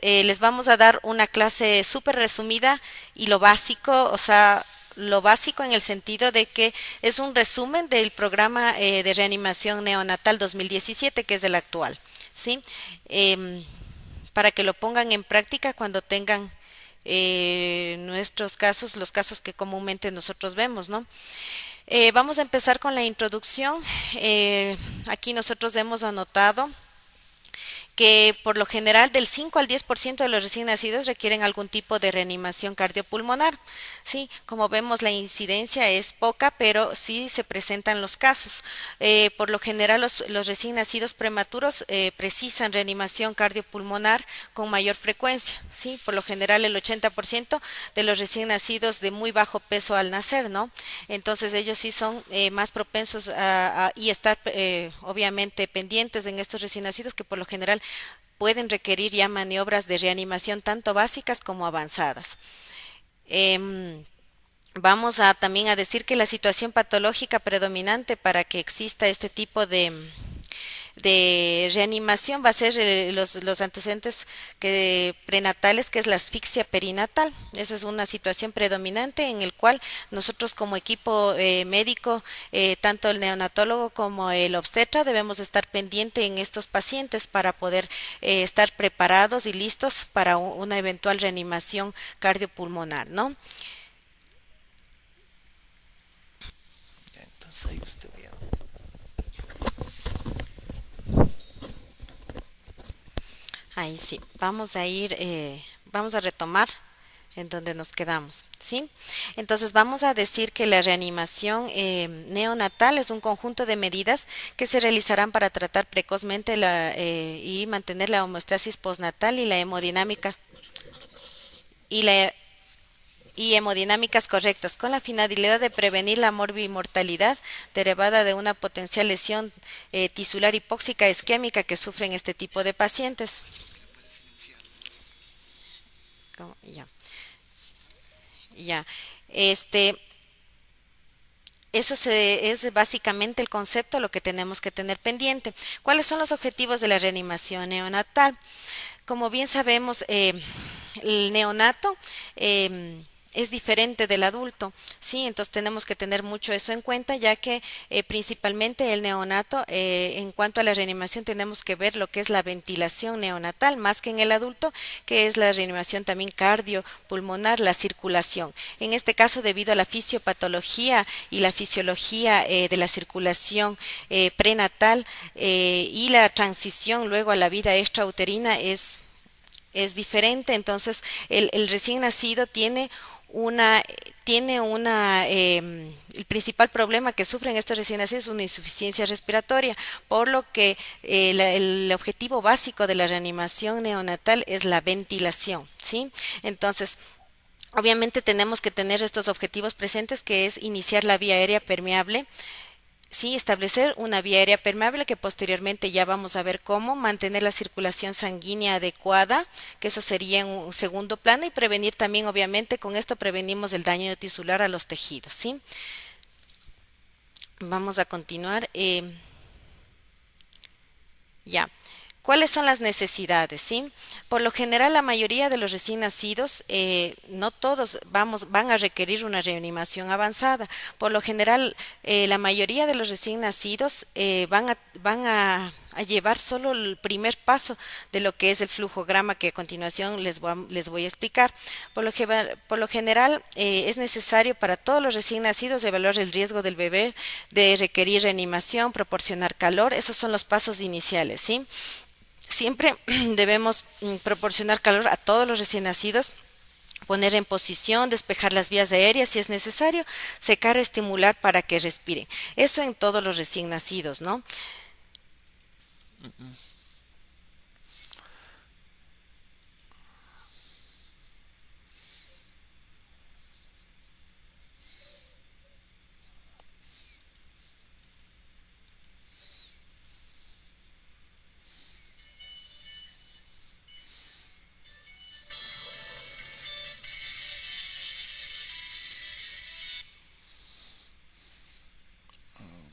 Les vamos a dar una clase súper resumida y lo básico, o sea, lo básico en el sentido de que es un resumen del programa de reanimación neonatal 2017, que es el actual, ¿sí? Em, para que lo pongan en práctica cuando tengan nuestros casos, los casos que comúnmente nosotros vemos, ¿no? Vamos a empezar con la introducción. Aquí nosotros hemos anotado que por lo general del 5 al 10% de los recién nacidos requieren algún tipo de reanimación cardiopulmonar. Sí, como vemos la incidencia es poca, pero sí se presentan los casos. Por lo general los recién nacidos prematuros precisan reanimación cardiopulmonar con mayor frecuencia. Sí, por lo general el 80% de los recién nacidos de muy bajo peso al nacer, ¿no? Entonces ellos sí son más propensos y estar obviamente pendientes en estos recién nacidos que por lo general pueden requerir ya maniobras de reanimación tanto básicas como avanzadas. Em, Vamos a también a decir que la situación patológica predominante para que exista este tipo de reanimación va a ser los antecedentes prenatales, que es la asfixia perinatal. Esa es una situación predominante en el cual nosotros como equipo médico, tanto el neonatólogo como el obstetra, debemos estar pendiente en estos pacientes para poder estar preparados y listos para una eventual reanimación cardiopulmonar, ¿no? Ya, entonces ahí usted vea. Ahí sí, vamos a ir, vamos a retomar en donde nos quedamos, ¿sí? Entonces vamos a decir que la reanimación neonatal es un conjunto de medidas que se realizarán para tratar precozmente y mantener la homeostasis postnatal y la y hemodinámicas correctas, con la finalidad de prevenir la morbimortalidad derivada de una potencial lesión tisular hipóxica isquémica que sufren este tipo de pacientes. Ya, ya. Este, es básicamente el concepto, lo que tenemos que tener pendiente. ¿Cuáles son los objetivos de la reanimación neonatal? Como bien sabemos, el neonato es diferente del adulto, ¿sí? Entonces tenemos que tener mucho eso en cuenta, ya que principalmente el neonato, en cuanto a la reanimación, tenemos que ver lo que es la ventilación neonatal, más que en el adulto, que es la reanimación también cardiopulmonar, la circulación. En este caso, debido a la fisiopatología y la fisiología de la circulación prenatal y la transición luego a la vida extrauterina es diferente, entonces el recién nacido una, el principal problema que sufren estos recién nacidos es una insuficiencia respiratoria, por lo que el objetivo básico de la reanimación neonatal es la ventilación, ¿sí? Entonces, obviamente tenemos que tener estos objetivos presentes, que es iniciar la vía aérea permeable. Sí, establecer una vía aérea permeable que posteriormente ya vamos a ver cómo mantener la circulación sanguínea adecuada, que eso sería en un segundo plano y prevenir también, obviamente, con esto prevenimos el daño tisular a los tejidos, ¿sí? Vamos a continuar. Ya. ¿Cuáles son las necesidades? ¿Sí? Por lo general, la mayoría de los recién nacidos, no todos van a requerir una reanimación avanzada. Por lo general, la mayoría de los recién nacidos van a llevar solo el primer paso de lo que es el flujograma que a continuación les voy a explicar. Por lo general, es necesario para todos los recién nacidos evaluar el riesgo del bebé de requerir reanimación, proporcionar calor. Esos son los pasos iniciales, ¿sí? Siempre debemos proporcionar calor a todos los recién nacidos, poner en posición, despejar las vías aéreas si es necesario, secar, estimular para que respiren. Eso en todos los recién nacidos, ¿no?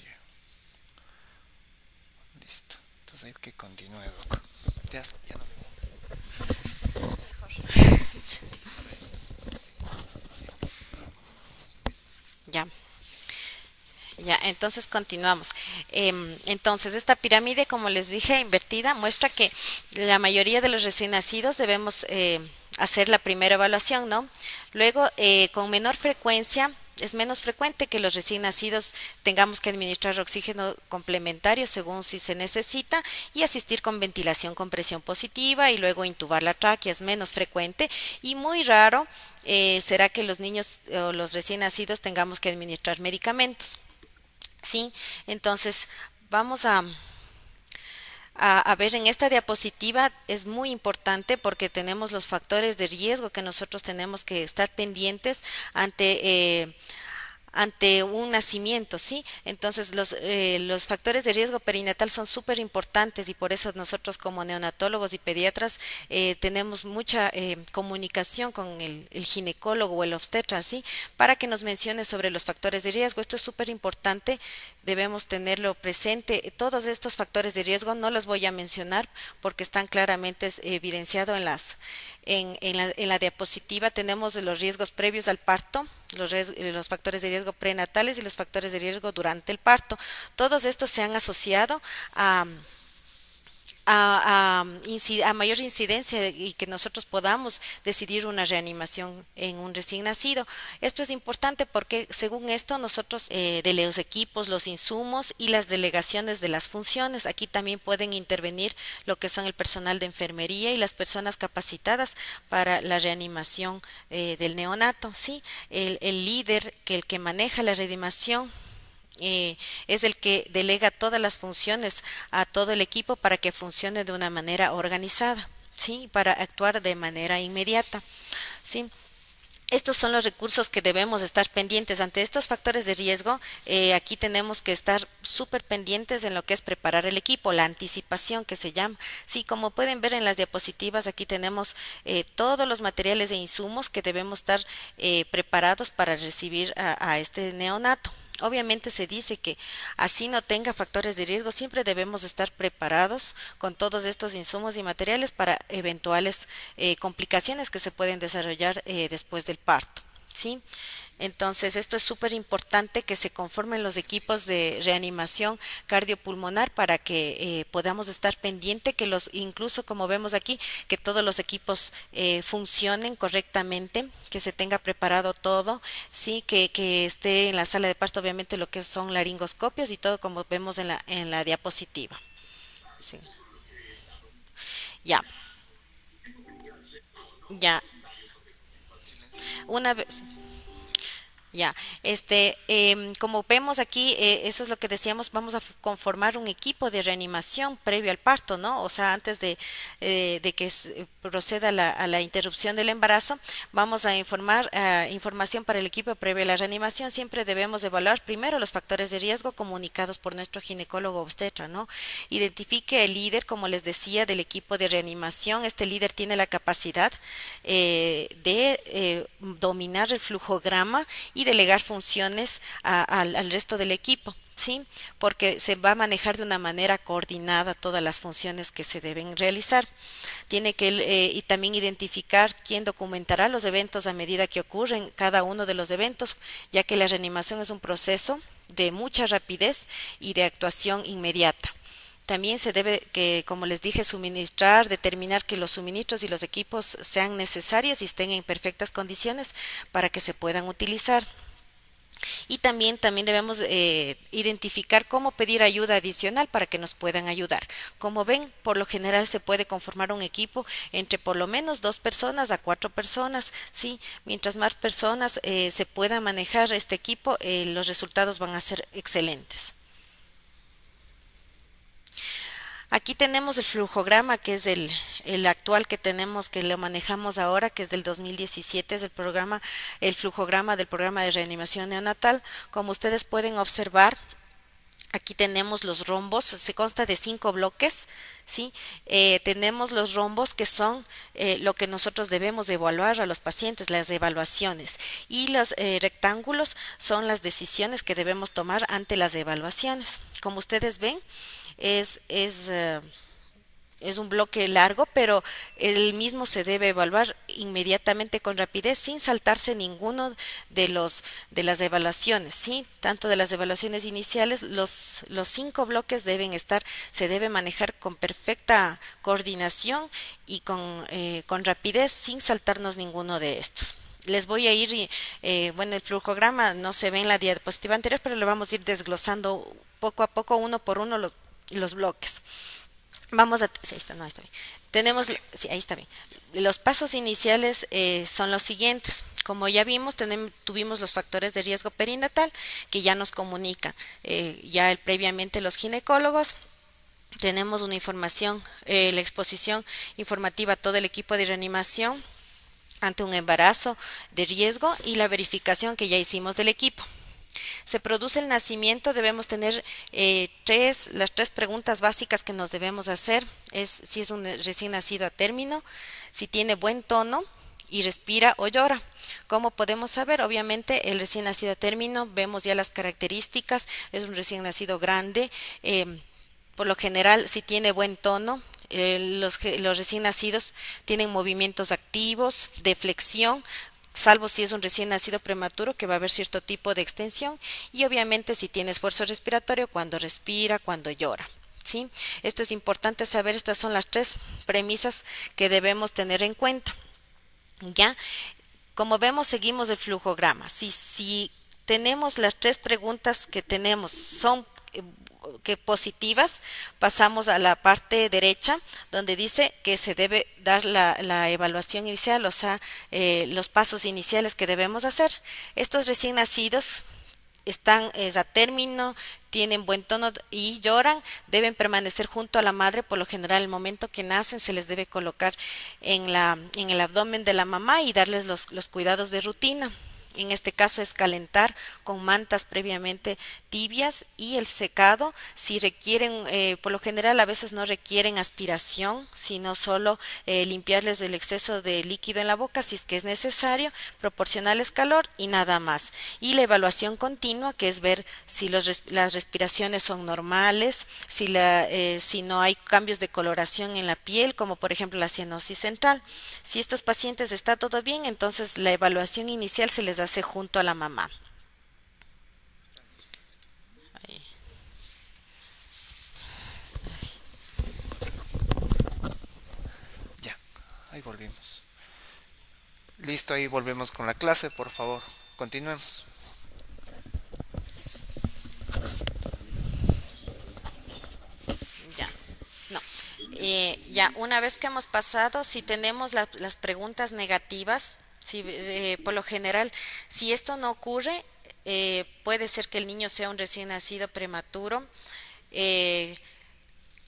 Ya, listo. Entonces hay que Ya, entonces continuamos. Entonces, esta pirámide, como les dije, invertida, muestra que la mayoría de los recién nacidos debemos hacer la primera evaluación, ¿no? Luego, con menor frecuencia, es menos frecuente que los recién nacidos tengamos que administrar oxígeno complementario según si se necesita y asistir con ventilación con presión positiva y luego intubar la tráquea, es menos frecuente y muy raro será que los niños o los recién nacidos tengamos que administrar medicamentos. Sí, entonces vamos a ver en esta diapositiva es muy importante porque tenemos los factores de riesgo que nosotros tenemos que estar pendientes ante ante un nacimiento, ¿sí? Entonces, los factores de riesgo perinatal son súper importantes y por eso nosotros como neonatólogos y pediatras tenemos mucha comunicación con el ginecólogo o el obstetra, ¿sí? Para que nos mencione sobre los factores de riesgo. Esto es súper importante, debemos tenerlo presente. Todos estos factores de riesgo no los voy a mencionar porque están claramente evidenciados en la diapositiva. Tenemos los riesgos previos al parto, los factores de riesgo prenatales y los factores de riesgo durante el parto. Todos estos se han asociado a mayor incidencia y que nosotros podamos decidir una reanimación en un recién nacido. Esto es importante porque según esto nosotros de los equipos, los insumos y las delegaciones de las funciones, aquí también pueden intervenir lo que son el personal de enfermería y las personas capacitadas para la reanimación del neonato, ¿sí? El líder, el que maneja la reanimación es el que delega todas las funciones a todo el equipo para que funcione de una manera organizada, ¿sí? Para actuar de manera inmediata, ¿sí? Estos son los recursos que debemos estar pendientes ante estos factores de riesgo. Aquí tenemos que estar súper pendientes en lo que es preparar el equipo, la anticipación que se llama. Sí, como pueden ver en las diapositivas, aquí tenemos todos los materiales e insumos que debemos estar preparados para recibir a este neonato. Obviamente se dice que así no tenga factores de riesgo, siempre debemos estar preparados con todos estos insumos y materiales para eventuales complicaciones que se pueden desarrollar después del parto, ¿sí? Entonces, esto es súper importante que se conformen los equipos de reanimación cardiopulmonar para que podamos estar pendiente que incluso como vemos aquí, que todos los equipos funcionen correctamente, que se tenga preparado todo, sí, que esté en la sala de parto, obviamente lo que son laringoscopios y todo como vemos en la diapositiva. Sí. Ya, ya. Una vez. Ya, como vemos aquí, eso es lo que decíamos, vamos a conformar un equipo de reanimación previo al parto, ¿no? O sea, antes de que proceda a la interrupción del embarazo, vamos a informar información para el equipo previo a la reanimación. Siempre debemos evaluar primero los factores de riesgo comunicados por nuestro ginecólogo obstetra, ¿no? Identifique el líder, como les decía, del equipo de reanimación. Este líder tiene la capacidad de dominar el flujograma y delegar funciones al resto del equipo, ¿sí? Porque se va a manejar de una manera coordinada todas las funciones que se deben realizar. Tiene que y también identificar quién documentará los eventos a medida que ocurren cada uno de los eventos, ya que la reanimación es un proceso de mucha rapidez y de actuación inmediata. También se debe que, como les dije, suministrar, determinar que los suministros y los equipos sean necesarios y estén en perfectas condiciones para que se puedan utilizar. Y también debemos identificar cómo pedir ayuda adicional para que nos puedan ayudar. Como ven, por lo general se puede conformar un equipo entre por lo menos 2 personas a 4 personas, ¿sí? Mientras más personas se pueda manejar este equipo, los resultados van a ser excelentes. Aquí tenemos el flujograma, que es el actual que tenemos, que lo manejamos ahora, que es del 2017, es el flujograma del programa de reanimación neonatal. Como ustedes pueden observar, aquí tenemos los rombos, se consta de 5 bloques, ¿sí? Tenemos los rombos que son lo que nosotros debemos evaluar a los pacientes, las evaluaciones, y los rectángulos son las decisiones que debemos tomar ante las evaluaciones. Como ustedes ven, es es un bloque largo, pero el mismo se debe evaluar inmediatamente con rapidez sin saltarse ninguno de las evaluaciones, ¿sí? Tanto de las evaluaciones iniciales, los 5 bloques se debe manejar con perfecta coordinación y con rapidez sin saltarnos ninguno de estos. Les voy a ir, bueno, el flujograma no se ve en la diapositiva anterior, pero le vamos a ir desglosando poco a poco, uno por uno, los bloques. Vamos a, sí, ahí está, no, está bien. Tenemos, sí, ahí está bien. Los pasos iniciales son los siguientes. Como ya vimos, tuvimos los factores de riesgo perinatal que ya nos comunican. Previamente los ginecólogos. Tenemos una información, la exposición informativa a todo el equipo de reanimación ante un embarazo de riesgo y la verificación que ya hicimos del equipo. Se produce el nacimiento, debemos tener las 3 preguntas básicas que nos debemos hacer. Es si es un recién nacido a término, si tiene buen tono y respira o llora. ¿Cómo podemos saber? Obviamente el recién nacido a término, vemos ya las características, es un recién nacido grande, por lo general si tiene buen tono. Los recién nacidos tienen movimientos activos de flexión, salvo si es un recién nacido prematuro, que va a haber cierto tipo de extensión, y obviamente si tiene esfuerzo respiratorio, cuando respira, cuando llora. ¿Sí? Esto es importante saber, estas son las 3 premisas que debemos tener en cuenta. ¿Ya? Como vemos, seguimos el flujograma. Si tenemos las 3 preguntas que tenemos, son que positivas, pasamos a la parte derecha donde dice que se debe dar la evaluación inicial, o sea, los pasos iniciales que debemos hacer. Estos recién nacidos están a término, tienen buen tono y lloran, deben permanecer junto a la madre. Por lo general, el momento que nacen se les debe colocar en el abdomen de la mamá y darles los cuidados de rutina. En este caso es calentar con mantas previamente tibias y el secado. Si requieren, por lo general a veces no requieren aspiración, sino solo limpiarles del exceso de líquido en la boca si es que es necesario, proporcionarles calor y nada más. Y la evaluación continua, que es ver si las respiraciones son normales, si no hay cambios de coloración en la piel, como por ejemplo la cianosis central. Si estos pacientes está todo bien, entonces la evaluación inicial se les hace junto a la mamá. Ahí. Ya, ahí volvimos. Listo, ahí volvemos con la clase, por favor. Continuemos. Ya, no. Ya, una vez que hemos pasado, si tenemos las preguntas negativas, si, por lo general, si esto no ocurre, puede ser que el niño sea un recién nacido prematuro, eh,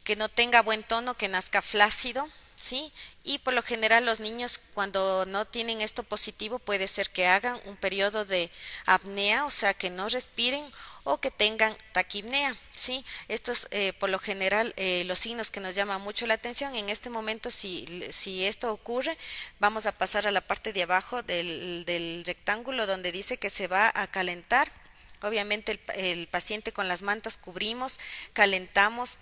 que no tenga buen tono, que nazca flácido, ¿sí? Y por lo general los niños cuando no tienen esto positivo puede ser que hagan un periodo de apnea, o sea, que no respiren o que tengan taquipnea, ¿sí? Estos por lo general los signos que nos llaman mucho la atención. En este momento si esto ocurre, vamos a pasar a la parte de abajo del rectángulo donde dice que se va a calentar. Obviamente el paciente con las mantas cubrimos, calentamos,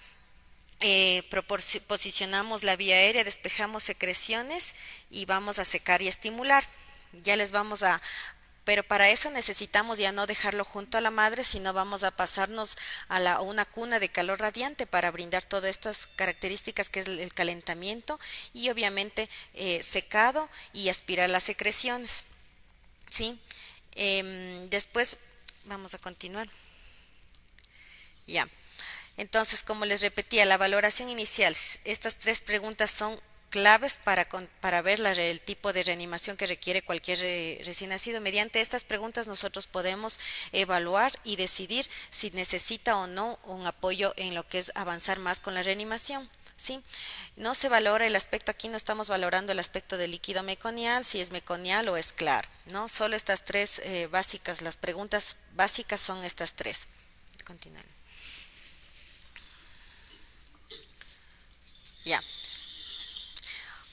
posicionamos la vía aérea, despejamos secreciones y vamos a secar y estimular. Ya les vamos a, pero para eso necesitamos ya no dejarlo junto a la madre, sino vamos a pasarnos a una cuna de calor radiante para brindar todas estas características que es el calentamiento y obviamente secado y aspirar las secreciones. ¿Sí? Después vamos a continuar. Ya. Entonces, como les repetía, la valoración inicial, estas 3 preguntas son claves para ver el tipo de reanimación que requiere cualquier recién nacido. Mediante estas preguntas nosotros podemos evaluar y decidir si necesita o no un apoyo en lo que es avanzar más con la reanimación. ¿Sí? No se valora el aspecto, aquí no estamos valorando el aspecto del líquido meconial, si es meconial o es claro, ¿no? Solo estas 3 básicas, las preguntas básicas son estas 3. Continuando. Ya.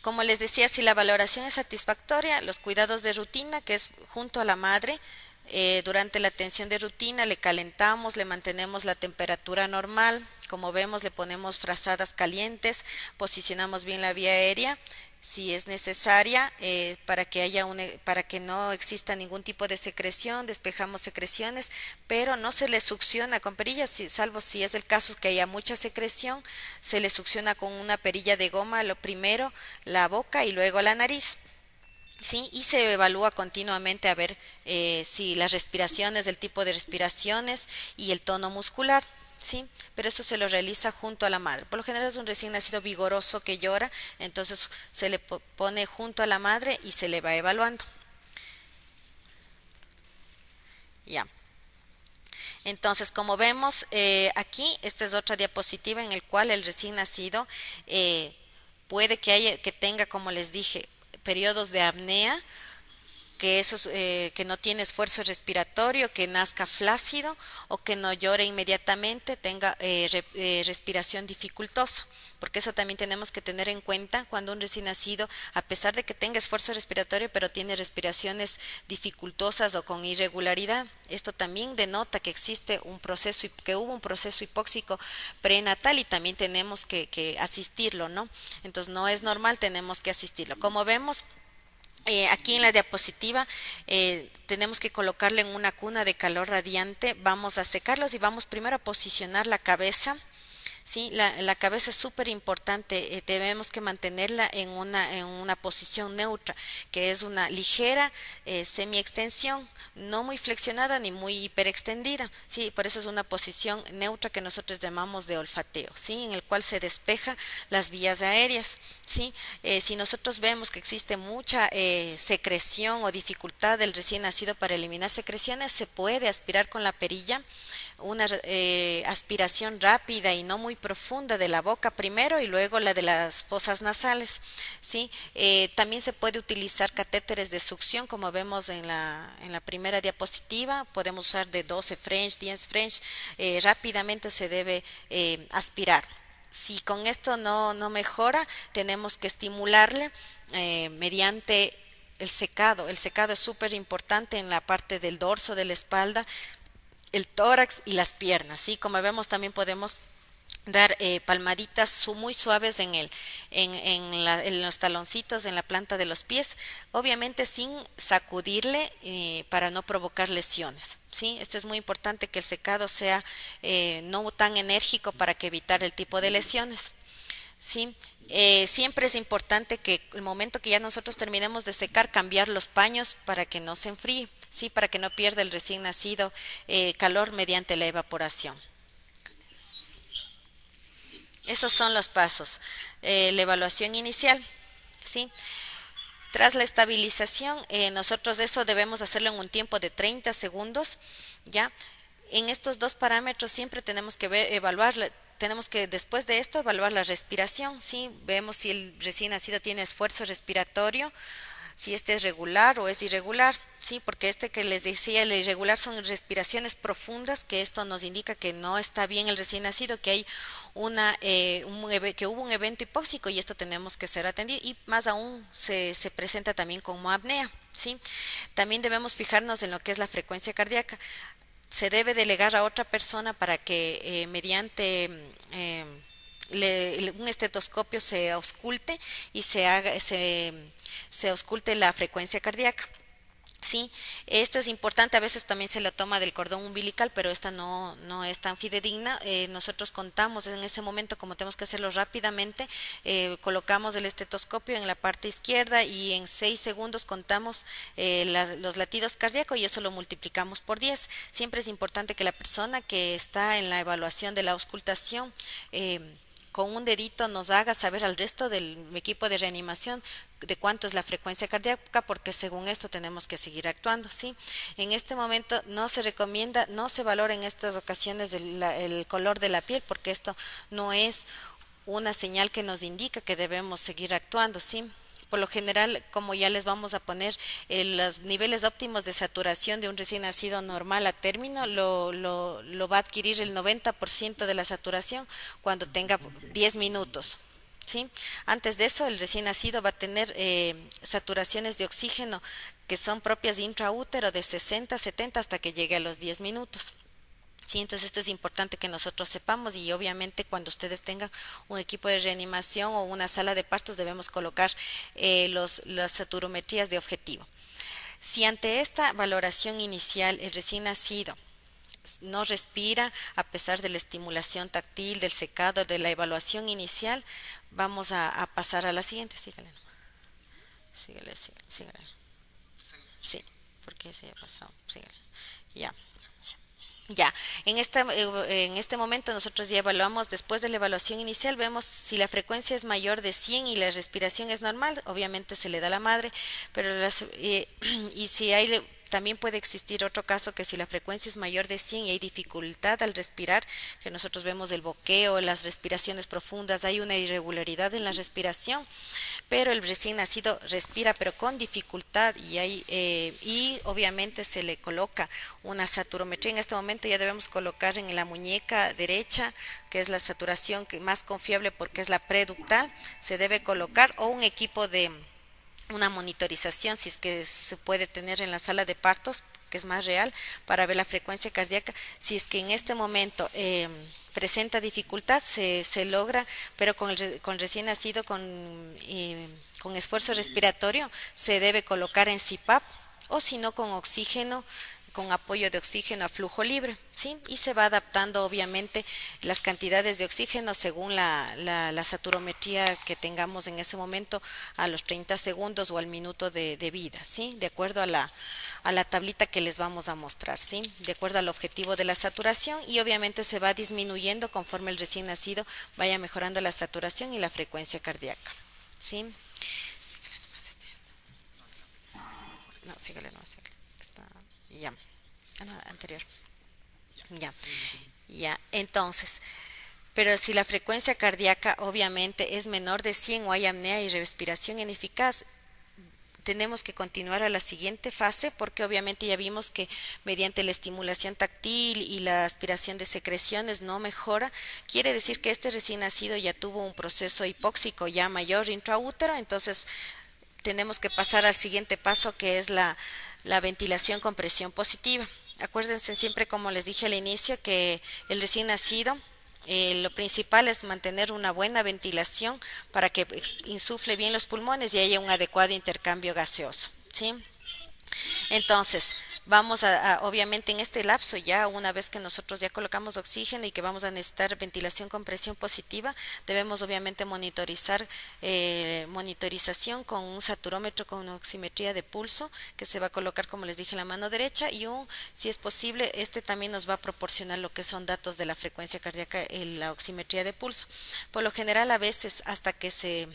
Como les decía, si la valoración es satisfactoria, los cuidados de rutina, que es junto a la madre, durante la atención de rutina le calentamos, le mantenemos la temperatura normal, Como vemos, le ponemos frazadas calientes, posicionamos bien la vía aérea si es necesaria para que no exista ningún tipo de secreción, despejamos secreciones, pero no se le succiona con perillas, salvo si es el caso que haya mucha secreción, se le succiona con una perilla de goma, lo primero la boca y luego la nariz. Sí, y se evalúa continuamente a ver si las respiraciones, el tipo de respiraciones y el tono muscular, sí, pero eso se lo realiza junto a la madre. Por lo general es un recién nacido vigoroso que llora, entonces se le pone junto a la madre y se le va evaluando. Ya. Entonces, como vemos aquí, esta es otra diapositiva en el cual el recién nacido puede que tenga, como les dije, periodos de apnea, que no tiene esfuerzo respiratorio, que nazca flácido o que no llore inmediatamente, tenga respiración dificultosa, porque eso también tenemos que tener en cuenta cuando un recién nacido, a pesar de que tenga esfuerzo respiratorio, pero tiene respiraciones dificultosas o con irregularidad. Esto también denota que existe que hubo un proceso hipóxico prenatal y también tenemos que asistirlo, ¿no? Entonces no es normal, tenemos que asistirlo. Como vemos, aquí en la diapositiva tenemos que colocarle en una cuna de calor radiante, vamos a secarlos y vamos primero a posicionar la cabeza. Sí, la cabeza es súper importante, debemos que mantenerla en una posición neutra, que es una ligera semi-extensión, no muy flexionada ni muy hiperextendida, sí, por eso es una posición neutra que nosotros llamamos de olfateo, sí, en el cual se despeja las vías aéreas, sí. Si nosotros vemos que existe mucha secreción o dificultad del recién nacido para eliminar secreciones, se puede aspirar con la perilla, una aspiración rápida y no muy profunda de la boca primero y luego la de las fosas nasales, ¿sí? También se puede utilizar catéteres de succión, como vemos en la primera diapositiva, podemos usar de 12 French, 10 French, rápidamente se debe aspirar. Si con esto no mejora, tenemos que estimularle mediante el secado. El secado es súper importante en la parte del dorso de la espalda, el tórax y las piernas, ¿sí? Como vemos, también podemos dar palmaditas muy suaves en los taloncitos, en la planta de los pies, obviamente sin sacudirle para no provocar lesiones, ¿sí? Esto es muy importante, que el secado sea no tan enérgico para que evitar el tipo de lesiones, ¿sí? Siempre es importante que el momento que ya nosotros terminemos de secar, cambiar los paños para que no se enfríe, sí, para que no pierda el recién nacido calor mediante la evaporación. Esos son los pasos. La evaluación inicial, sí. Tras la estabilización, nosotros eso debemos hacerlo en un tiempo de 30 segundos, ¿ya? En estos dos parámetros siempre tenemos que evaluar, tenemos que después de esto evaluar la respiración, ¿sí? Vemos si el recién nacido tiene esfuerzo respiratorio, si este es regular o es irregular, ¿sí? Porque este que les decía, el irregular son respiraciones profundas, que esto nos indica que no está bien el recién nacido, que hay que hubo un evento hipóxico y esto tenemos que ser atendido, y más aún se presenta también como apnea, ¿sí? También debemos fijarnos en lo que es la frecuencia cardíaca. Se debe delegar a otra persona para que mediante un estetoscopio se ausculte y se ausculte la frecuencia cardíaca. Sí, esto es importante, a veces también se lo toma del cordón umbilical, pero esta no es tan fidedigna. Nosotros contamos en ese momento, como tenemos que hacerlo rápidamente, colocamos el estetoscopio en la parte izquierda y en 6 segundos contamos los latidos cardíacos y eso lo multiplicamos por 10. Siempre es importante que la persona que está en la evaluación de la auscultación con un dedito nos haga saber al resto del equipo de reanimación de cuánto es la frecuencia cardíaca, porque según esto tenemos que seguir actuando, ¿sí? En este momento no se recomienda, no se valora en estas ocasiones el color de la piel, porque esto no es una señal que nos indica que debemos seguir actuando, ¿sí? Por lo general, como ya les vamos a poner, los niveles óptimos de saturación de un recién nacido normal a término lo va a adquirir el 90% de la saturación cuando tenga 10 minutos. ¿Sí? Antes de eso, el recién nacido va a tener saturaciones de oxígeno que son propias de intraútero de 60, 70 hasta que llegue a los 10 minutos. Sí, entonces esto es importante que nosotros sepamos y obviamente cuando ustedes tengan un equipo de reanimación o una sala de partos debemos colocar las saturometrías de objetivo. Si ante esta valoración inicial el recién nacido no respira a pesar de la estimulación táctil, del secado, de la evaluación inicial, vamos a pasar a la siguiente. Sígale, sígale, sígale, sígale. Sí, porque se ha pasado. Sígale. Ya. Ya, en este momento nosotros ya evaluamos, después de la evaluación inicial, vemos si la frecuencia es mayor de 100 y la respiración es normal, obviamente se le da a la madre, pero y si hay, también puede existir otro caso que si la frecuencia es mayor de 100 y hay dificultad al respirar, que nosotros vemos el boqueo, las respiraciones profundas, hay una irregularidad en la respiración, pero el recién nacido respira pero con dificultad y obviamente se le coloca una saturometría. En este momento ya debemos colocar en la muñeca derecha, que es la saturación más confiable porque es la preductal, se debe colocar o un equipo de una monitorización, si es que se puede tener en la sala de partos, que es más real, para ver la frecuencia cardíaca. Si es que en este momento presenta dificultad, se logra, pero con recién nacido con esfuerzo respiratorio, se debe colocar en CPAP o si no con oxígeno, con apoyo de oxígeno a flujo libre, ¿sí? Y se va adaptando obviamente las cantidades de oxígeno según la saturometría que tengamos en ese momento a los 30 segundos o al minuto de vida, ¿sí? De acuerdo a la tablita que les vamos a mostrar, ¿sí? De acuerdo al objetivo de la saturación y obviamente se va disminuyendo conforme el recién nacido vaya mejorando la saturación y la frecuencia cardíaca, ¿sí? No, sígale, no, sígale. Está, ya, no, anterior. Ya, ya. Entonces, pero si la frecuencia cardíaca obviamente es menor de 100 o hay apnea y respiración ineficaz, tenemos que continuar a la siguiente fase porque obviamente ya vimos que mediante la estimulación táctil y la aspiración de secreciones no mejora, quiere decir que este recién nacido ya tuvo un proceso hipóxico ya mayor intraútero, entonces tenemos que pasar al siguiente paso que es la ventilación con presión positiva. Acuérdense siempre, como les dije al inicio, que el recién nacido, lo principal es mantener una buena ventilación para que insufle bien los pulmones y haya un adecuado intercambio gaseoso, ¿sí? Entonces, obviamente en este lapso ya, una vez que nosotros ya colocamos oxígeno y que vamos a necesitar ventilación con presión positiva, debemos obviamente monitorización con un saturómetro con oximetría de pulso, que se va a colocar, como les dije, en la mano derecha, y si es posible, este también nos va a proporcionar lo que son datos de la frecuencia cardíaca, la oximetría de pulso. Por lo general, a veces, hasta que se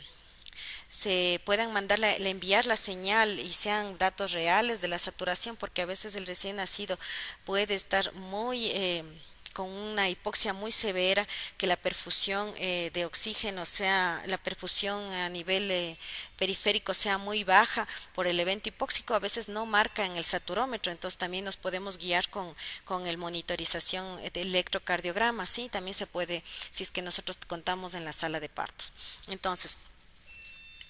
puedan enviar la señal y sean datos reales de la saturación, porque a veces el recién nacido puede estar con una hipoxia muy severa, que la perfusión de oxígeno la perfusión a nivel periférico sea muy baja por el evento hipóxico, a veces no marca en el saturómetro, entonces también nos podemos guiar con el monitorización de electrocardiograma, sí, también se puede, si es que nosotros contamos en la sala de partos. Entonces,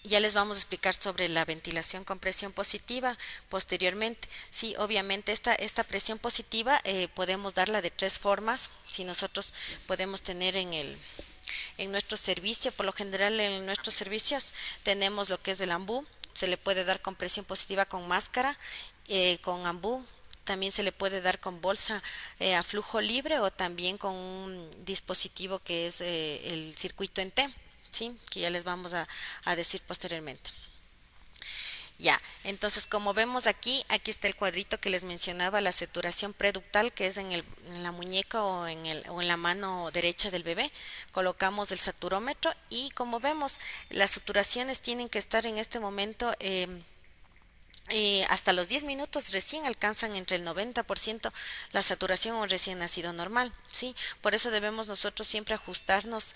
ya les vamos a explicar sobre la ventilación con presión positiva posteriormente. Sí, obviamente esta presión positiva podemos darla de tres formas. Si nosotros podemos tener en nuestro servicio, por lo general en nuestros servicios tenemos lo que es el ambú, se le puede dar con presión positiva con máscara, con ambú. También se le puede dar con bolsa a flujo libre o también con un dispositivo que es el circuito en T. ¿Sí? Que ya les vamos a decir posteriormente. Ya, entonces como vemos aquí está el cuadrito que les mencionaba, la saturación preductal, que es en la muñeca o en la mano derecha del bebé. Colocamos el saturómetro y como vemos, las saturaciones tienen que estar en este momento hasta los 10 minutos recién alcanzan entre el 90% la saturación o recién nacido normal, ¿sí? Por eso debemos nosotros siempre ajustarnos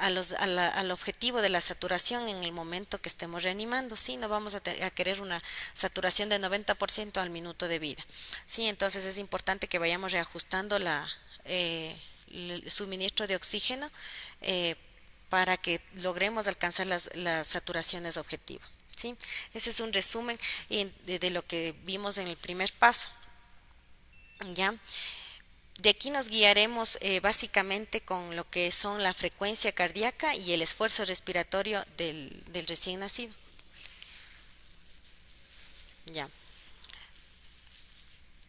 al objetivo de la saturación en el momento que estemos reanimando, ¿sí? No vamos a querer una saturación de 90% al minuto de vida, ¿sí? Entonces es importante que vayamos reajustando el suministro de oxígeno para que logremos alcanzar las saturaciones objetivo. ¿Sí? Ese es un resumen de lo que vimos en el primer paso. ¿Ya? De aquí nos guiaremos básicamente con lo que son la frecuencia cardíaca y el esfuerzo respiratorio del recién nacido. Ya.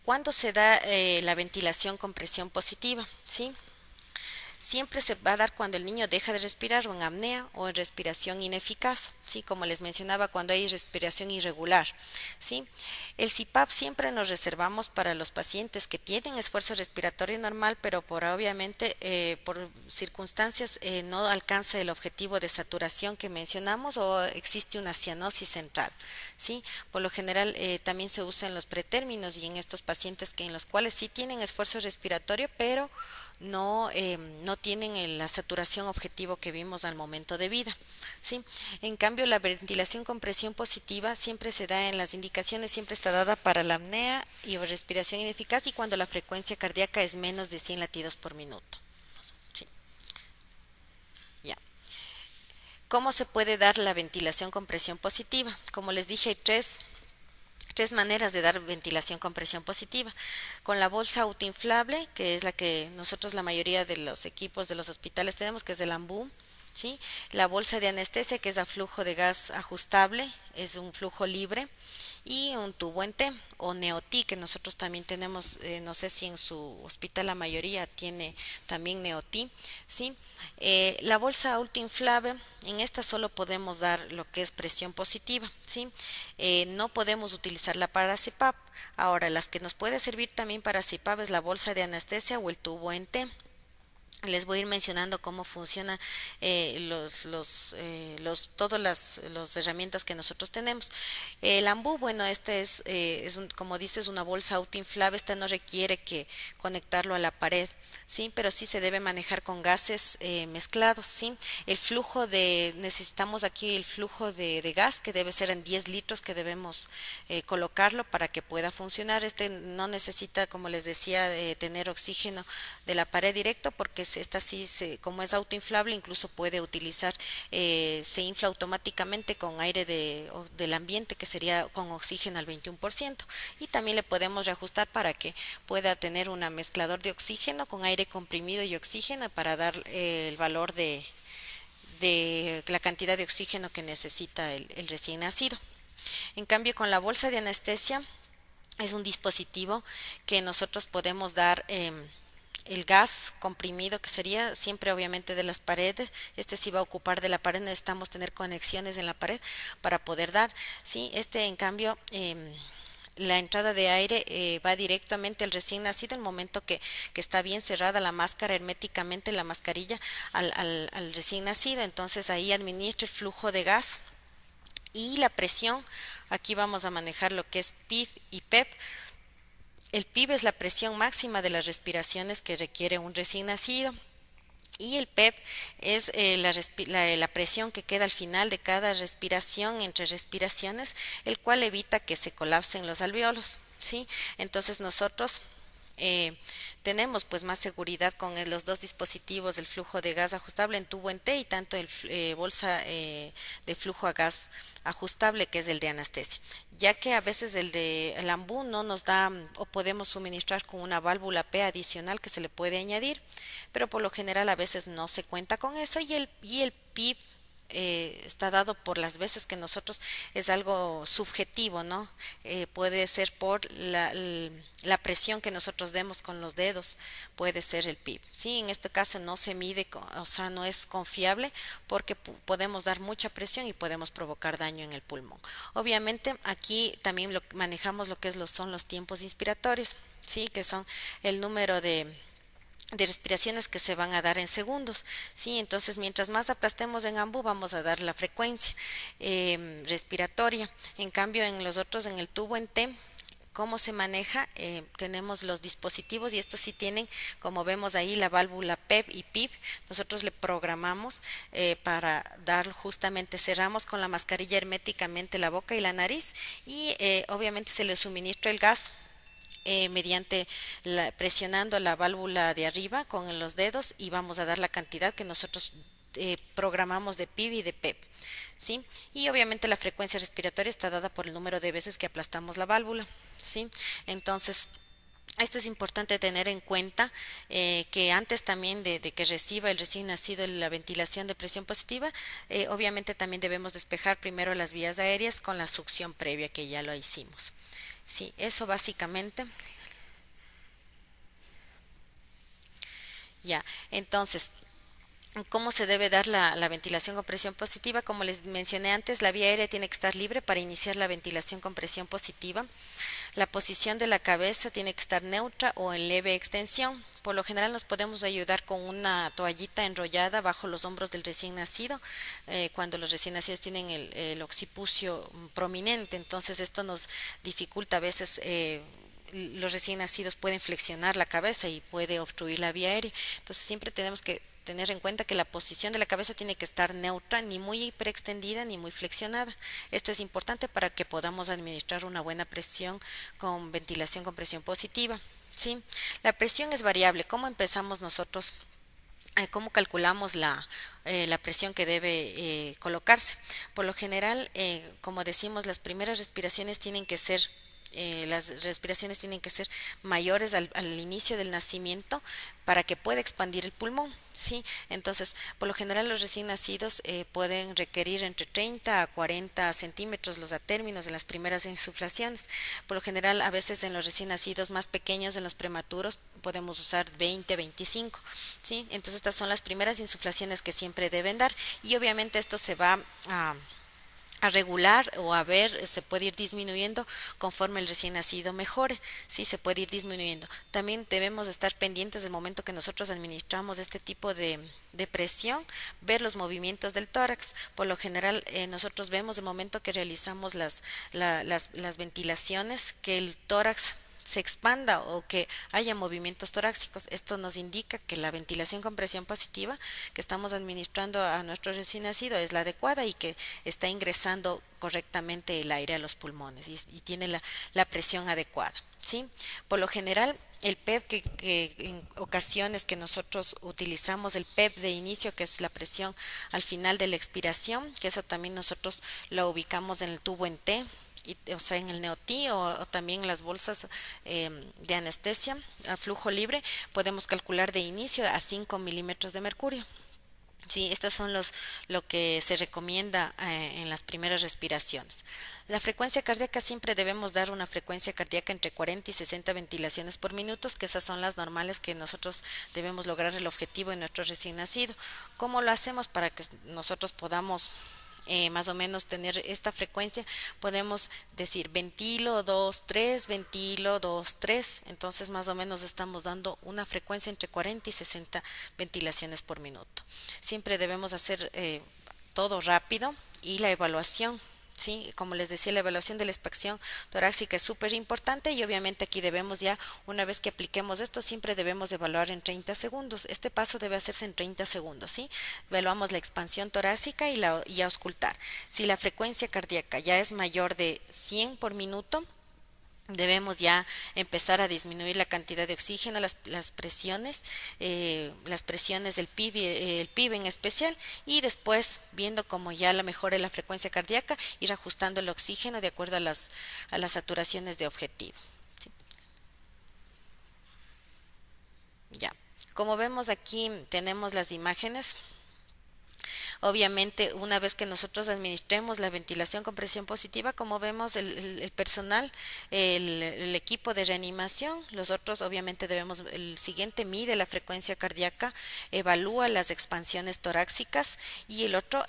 ¿Cuándo se da la ventilación con presión positiva? ¿Sí? Siempre se va a dar cuando el niño deja de respirar o en apnea o en respiración ineficaz, ¿sí? Como les mencionaba, cuando hay respiración irregular, ¿sí? El CPAP siempre nos reservamos para los pacientes que tienen esfuerzo respiratorio normal, pero obviamente por circunstancias no alcanza el objetivo de saturación que mencionamos o existe una cianosis central, ¿sí? Por lo general también se usa en los pretérminos y en estos pacientes que en los cuales sí tienen esfuerzo respiratorio, pero no tienen la saturación objetivo que vimos al momento de vida. ¿Sí? En cambio, la ventilación con presión positiva siempre se da en las indicaciones, siempre está dada para la apnea y respiración ineficaz y cuando la frecuencia cardíaca es menos de 100 latidos por minuto. ¿Sí? Ya. ¿Cómo se puede dar la ventilación con presión positiva? Como les dije, hay tres maneras de dar ventilación con presión positiva. Con la bolsa autoinflable, que es la que nosotros la mayoría de los equipos de los hospitales tenemos, que es el AMBU, ¿sí? La bolsa de anestesia, que es a flujo de gas ajustable, es un flujo libre, y un tubo en T o Neoti, que nosotros también tenemos, no sé si en su hospital la mayoría tiene también Neoti, ¿sí? La bolsa autoinflable, en esta solo podemos dar lo que es presión positiva, ¿sí? No podemos utilizarla para CPAP. Ahora, las que nos puede servir también para CPAP es la bolsa de anestesia o el tubo en T. Les voy a ir mencionando cómo funciona todas las herramientas que nosotros tenemos. El AMBU, bueno, este como dices, una bolsa autoinflable. Esta no requiere que conectarlo a la pared, sí, pero sí se debe manejar con gases mezclados, sí. Necesitamos aquí el flujo de gas que debe ser en 10 litros que debemos colocarlo para que pueda funcionar. Este no necesita, como les decía, tener oxígeno de la pared directo porque esta sí, como es autoinflable, incluso puede utilizar, se infla automáticamente con aire del ambiente, que sería con oxígeno al 21%, y también le podemos reajustar para que pueda tener un mezclador de oxígeno con aire comprimido y oxígeno para dar el valor de la cantidad de oxígeno que necesita el recién nacido. En cambio, con la bolsa de anestesia es un dispositivo que nosotros podemos dar el gas comprimido, que sería siempre obviamente de las paredes. Este sí va a ocupar de la pared, necesitamos tener conexiones en la pared para poder dar, ¿sí? En cambio, la entrada de aire va directamente al recién nacido el momento que está bien cerrada la máscara herméticamente, la mascarilla al recién nacido. Entonces ahí administra el flujo de gas y la presión. Aquí vamos a manejar lo que es PIF y PEP. El PIB es la presión máxima de las respiraciones que requiere un recién nacido y el PEP es la presión que queda al final de cada respiración entre respiraciones, el cual evita que se colapsen los alveolos, ¿sí? Entonces nosotros eh, tenemos pues más seguridad con los dos dispositivos, el flujo de gas ajustable en tubo en T y tanto el bolsa de flujo a gas ajustable, que es el de anestesia, ya que a veces el AMBU no nos da o podemos suministrar con una válvula P adicional que se le puede añadir, pero por lo general a veces no se cuenta con eso y el PIB está dado por las veces que nosotros, es algo subjetivo, ¿no? Puede ser por la presión que nosotros demos con los dedos, puede ser el PIB. Sí, en este caso no se mide, o sea, no es confiable porque podemos dar mucha presión y podemos provocar daño en el pulmón. Obviamente aquí también manejamos lo que son los tiempos inspiratorios, sí, que son el número de respiraciones que se van a dar en segundos, ¿sí? Entonces, mientras más aplastemos en AMBU, vamos a dar la frecuencia respiratoria. En cambio, en los otros, en el tubo en T, ¿cómo se maneja? Tenemos los dispositivos y estos sí tienen, como vemos ahí, la válvula PEP y PIP. Nosotros le programamos para dar justamente, cerramos con la mascarilla herméticamente la boca y la nariz y obviamente se le suministra el gas mediante presionando la válvula de arriba con los dedos y vamos a dar la cantidad que nosotros programamos de PIB y de PEP, ¿sí? Y obviamente la frecuencia respiratoria está dada por el número de veces que aplastamos la válvula, ¿sí? Entonces, Esto es importante tener en cuenta que antes también de que reciba el recién nacido la ventilación de presión positiva, obviamente también debemos despejar primero las vías aéreas con la succión previa que ya lo hicimos. Sí, eso básicamente. Ya, entonces, ¿cómo se debe dar la ventilación con presión positiva? Como les mencioné antes, la vía aérea tiene que estar libre para iniciar la ventilación con presión positiva. La posición de la cabeza tiene que estar neutra o en leve extensión. Por lo general nos podemos ayudar con una toallita enrollada bajo los hombros del recién nacido, cuando los recién nacidos tienen el occipucio prominente, entonces esto nos dificulta a veces. Los recién nacidos pueden flexionar la cabeza y puede obstruir la vía aérea. Entonces siempre tenemos que tener en cuenta que la posición de la cabeza tiene que estar neutra, ni muy hiperextendida ni muy flexionada. Esto es importante para que podamos administrar una buena presión con ventilación con presión positiva. ¿Sí? La presión es variable. ¿Cómo empezamos nosotros? ¿Cómo calculamos la presión que debe colocarse? Por lo general, como decimos, las primeras respiraciones tienen que ser las respiraciones tienen que ser mayores al inicio del nacimiento para que pueda expandir el pulmón, ¿sí? Entonces, por lo general los recién nacidos pueden requerir entre 30 a 40 centímetros los atérminos en las primeras insuflaciones. Por lo general, a veces en los recién nacidos más pequeños, en los prematuros, podemos usar 20, 25, ¿sí? Entonces, estas son las primeras insuflaciones que siempre deben dar y obviamente esto se va a regular o a ver, se puede ir disminuyendo conforme el recién nacido mejore, sí, se puede ir disminuyendo. También debemos estar pendientes del momento que nosotros administramos este tipo de presión, ver los movimientos del tórax. Por lo general, nosotros vemos el momento que realizamos las ventilaciones, que el tórax se expanda o que haya movimientos torácicos. Esto nos indica que la ventilación con presión positiva que estamos administrando a nuestro recién nacido es la adecuada y que está ingresando correctamente el aire a los pulmones y tiene la presión adecuada. ¿Sí? Por lo general, el PEP que en ocasiones que nosotros utilizamos el PEP de inicio, que es la presión al final de la expiración, que eso también nosotros lo ubicamos en el tubo en T, o sea, en el neotí o también las bolsas de anestesia a flujo libre, podemos calcular de inicio a 5 milímetros de mercurio. Sí, estos son lo que se recomienda en las primeras respiraciones. La frecuencia cardíaca siempre debemos dar una frecuencia cardíaca entre 40 y 60 ventilaciones por minuto, que esas son las normales que nosotros debemos lograr el objetivo en nuestro recién nacido. ¿Cómo lo hacemos para que nosotros podamos más o menos tener esta frecuencia? Podemos decir ventilo 2 3 ventilo 2 3, entonces más o menos estamos dando una frecuencia entre 40 y 60 ventilaciones por minuto. Siempre debemos hacer todo rápido y la evaluación. Sí, como les decía, la evaluación de la expectación torácica es súper importante y obviamente aquí debemos ya, una vez que apliquemos esto, siempre debemos evaluar en 30 segundos. Este paso debe hacerse en 30 segundos, ¿sí? Evaluamos la expansión torácica y auscultar. Si la frecuencia cardíaca ya es mayor de 100 por minuto, debemos ya empezar a disminuir la cantidad de oxígeno, las presiones del PIB, el PIB en especial, y después, viendo cómo ya la mejora la frecuencia cardíaca, ir ajustando el oxígeno de acuerdo a las saturaciones de objetivo. ¿Sí? Ya. Como vemos aquí, tenemos las imágenes. Obviamente, una vez que nosotros administremos la ventilación con presión positiva, como vemos el personal, el equipo de reanimación, los otros obviamente debemos, el siguiente mide la frecuencia cardíaca, evalúa las expansiones torácicas y el otro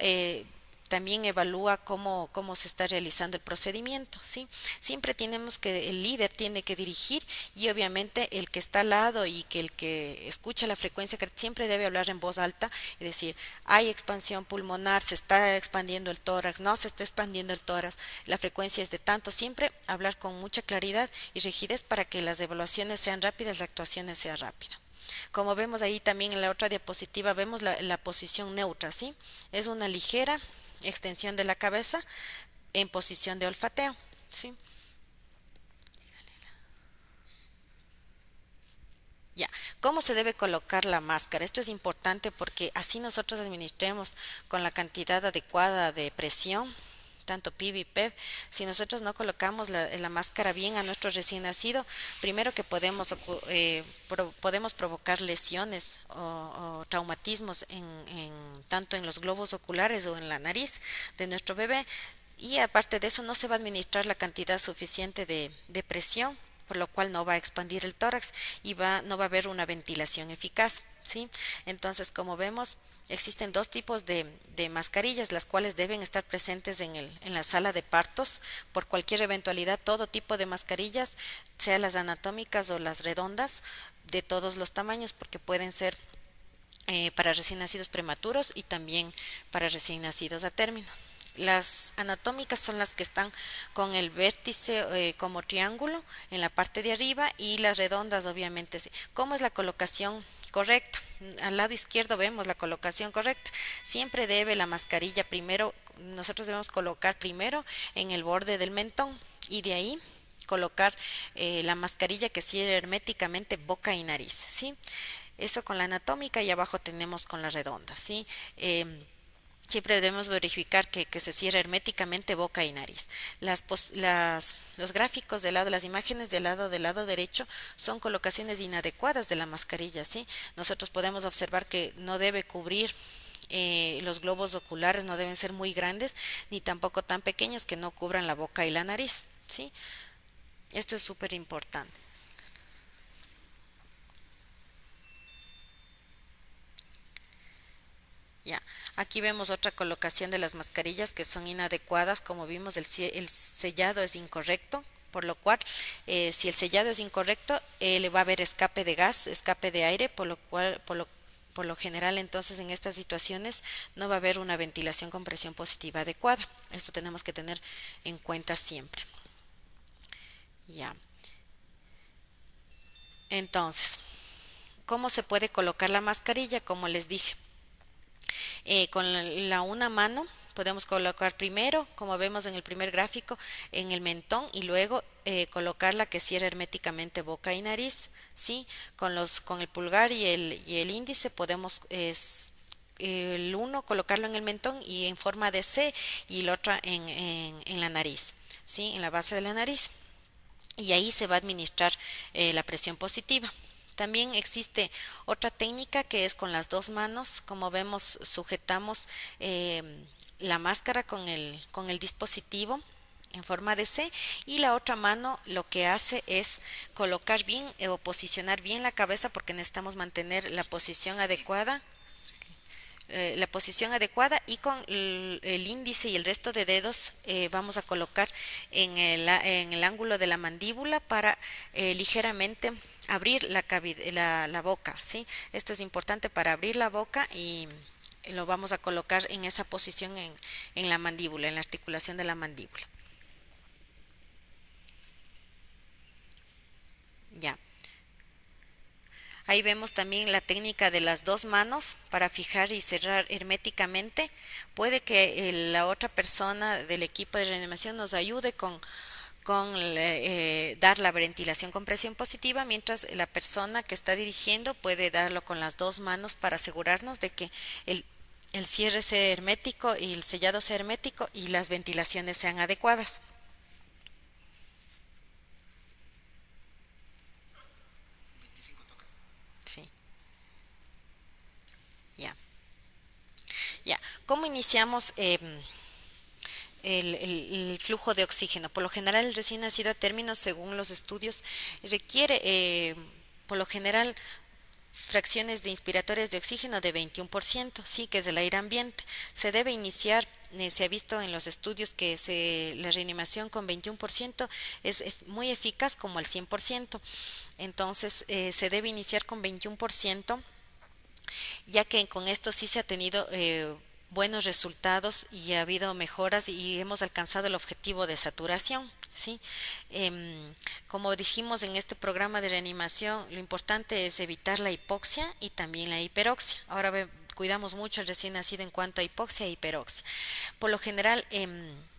también evalúa cómo se está realizando el procedimiento, ¿sí? Siempre tenemos que, el líder tiene que dirigir y obviamente el que está al lado y que el que escucha la frecuencia siempre debe hablar en voz alta y decir, hay expansión pulmonar, se está expandiendo el tórax, no se está expandiendo el tórax, la frecuencia es de tanto, siempre hablar con mucha claridad y rigidez para que las evaluaciones sean rápidas, la actuación sea rápida. Como vemos ahí también en la otra diapositiva, vemos la posición neutra, ¿sí? Es una ligera extensión de la cabeza en posición de olfateo, ¿sí? Ya, ¿cómo se debe colocar la máscara? Esto es importante porque así nosotros administremos con la cantidad adecuada de presión tanto PIV y PEV, si nosotros no colocamos la máscara bien a nuestro recién nacido, primero que podemos provocar lesiones o traumatismos tanto en los globos oculares o en la nariz de nuestro bebé. Y aparte de eso, no se va a administrar la cantidad suficiente de presión, por lo cual no va a expandir el tórax y no va a haber una ventilación eficaz, ¿sí? Entonces, como vemos, existen dos tipos de mascarillas, las cuales deben estar presentes en la sala de partos. Por cualquier eventualidad, todo tipo de mascarillas, sea las anatómicas o las redondas, de todos los tamaños, porque pueden ser para recién nacidos prematuros y también para recién nacidos a término. Las anatómicas son las que están con el vértice como triángulo en la parte de arriba, y las redondas obviamente sí. ¿Cómo es la colocación correcta? Al lado izquierdo vemos la colocación correcta. Siempre debe la mascarilla primero, nosotros debemos colocar primero en el borde del mentón y de ahí colocar la mascarilla que cierre herméticamente boca y nariz, ¿sí? Eso con la anatómica, y abajo tenemos con la redonda, ¿sí? Siempre debemos verificar que se cierre herméticamente boca y nariz. Los gráficos las imágenes del lado derecho son colocaciones inadecuadas de la mascarilla, ¿sí? Nosotros podemos observar que no debe cubrir los globos oculares, no deben ser muy grandes ni tampoco tan pequeños que no cubran la boca y la nariz, ¿sí? Esto es súper importante. Ya, aquí vemos otra colocación de las mascarillas que son inadecuadas. Como vimos, el sellado es incorrecto, por lo cual, si el sellado es incorrecto, le va a haber escape de gas, escape de aire, por lo general, entonces, en estas situaciones no va a haber una ventilación con presión positiva adecuada. Esto tenemos que tener en cuenta siempre. Ya. Entonces, ¿cómo se puede colocar la mascarilla? Como les dije, con una mano podemos colocar primero, como vemos en el primer gráfico, en el mentón, y luego colocarla que cierre herméticamente boca y nariz, ¿sí? Con el pulgar y el índice podemos el uno colocarlo en el mentón y en forma de C, y el otro en la nariz, ¿sí? En la base de la nariz. Y ahí se va a administrar la presión positiva. También existe otra técnica que es con las dos manos. Como vemos, sujetamos la máscara con el dispositivo en forma de C, y la otra mano lo que hace es colocar bien o posicionar bien la cabeza, porque necesitamos mantener la posición adecuada, y con el índice y el resto de dedos vamos a colocar en el ángulo de la mandíbula para ligeramente abrir la boca, ¿sí? Esto es importante para abrir la boca, y lo vamos a colocar en esa posición en la mandíbula, en la articulación de la mandíbula. Ya. Ahí vemos también la técnica de las dos manos para fijar y cerrar herméticamente. Puede que la otra persona del equipo de reanimación nos ayude con dar la ventilación con presión positiva, mientras la persona que está dirigiendo puede darlo con las dos manos para asegurarnos de que el cierre sea hermético y el sellado sea hermético y las ventilaciones sean adecuadas. Sí, ya. Ya. ¿Cómo iniciamos el flujo de oxígeno? Por lo general, el recién nacido a término, según los estudios, requiere, por lo general, fracciones de inspiratorias de oxígeno de 21%, sí, que es del aire ambiente. Se debe iniciar, se ha visto en los estudios que la reanimación con 21% es muy eficaz como el 100%. Entonces, se debe iniciar con 21%, ya que con esto sí se ha tenido buenos resultados y ha habido mejoras y hemos alcanzado el objetivo de saturación, ¿sí? Como dijimos en este programa de reanimación, lo importante es evitar la hipoxia y también la hiperoxia. Ahora cuidamos mucho al recién nacido en cuanto a hipoxia e hiperoxia. Por lo general,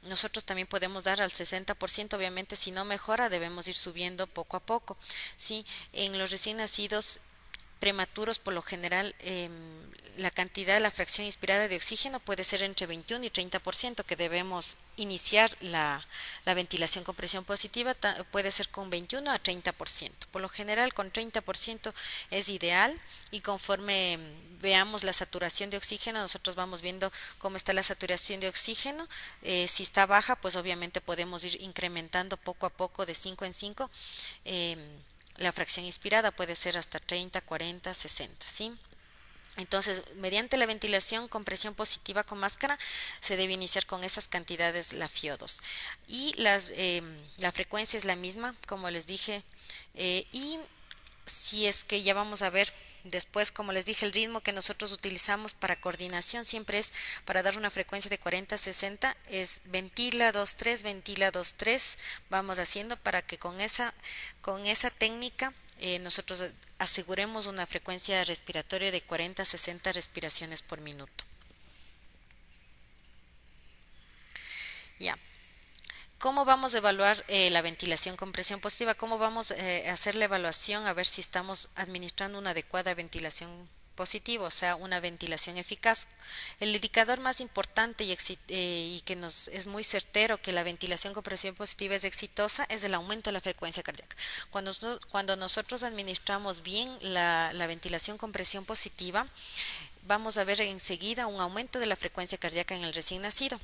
nosotros también podemos dar al 60%, obviamente si no mejora debemos ir subiendo poco a poco, ¿sí? En los recién nacidos prematuros, por lo general, la cantidad, la fracción inspirada de oxígeno puede ser entre 21 y 30%, que debemos iniciar la ventilación con presión positiva, puede ser con 21 a 30%. Por lo general, con 30% es ideal y conforme veamos la saturación de oxígeno, nosotros vamos viendo cómo está la saturación de oxígeno. Si está baja, pues obviamente podemos ir incrementando poco a poco de 5 en 5. La fracción inspirada puede ser hasta 30, 40, 60, ¿sí? Entonces, mediante la ventilación con presión positiva con máscara, se debe iniciar con esas cantidades la FiO2. Y la frecuencia es la misma, como les dije, y si es que ya vamos a ver después, como les dije, el ritmo que nosotros utilizamos para coordinación siempre es para dar una frecuencia de 40-60, es ventila 2-3, ventila 2-3, vamos haciendo para que con esa técnica nosotros aseguremos una frecuencia respiratoria de 40-60 respiraciones por minuto. Ya. ¿Cómo vamos a evaluar la ventilación con presión positiva? ¿Cómo vamos a hacer la evaluación a ver si estamos administrando una adecuada ventilación positiva, o sea, una ventilación eficaz? El indicador más importante y que nos es muy certero que la ventilación con presión positiva es exitosa es el aumento de la frecuencia cardíaca. Cuando nosotros administramos bien la ventilación con presión positiva, vamos a ver enseguida un aumento de la frecuencia cardíaca en el recién nacido.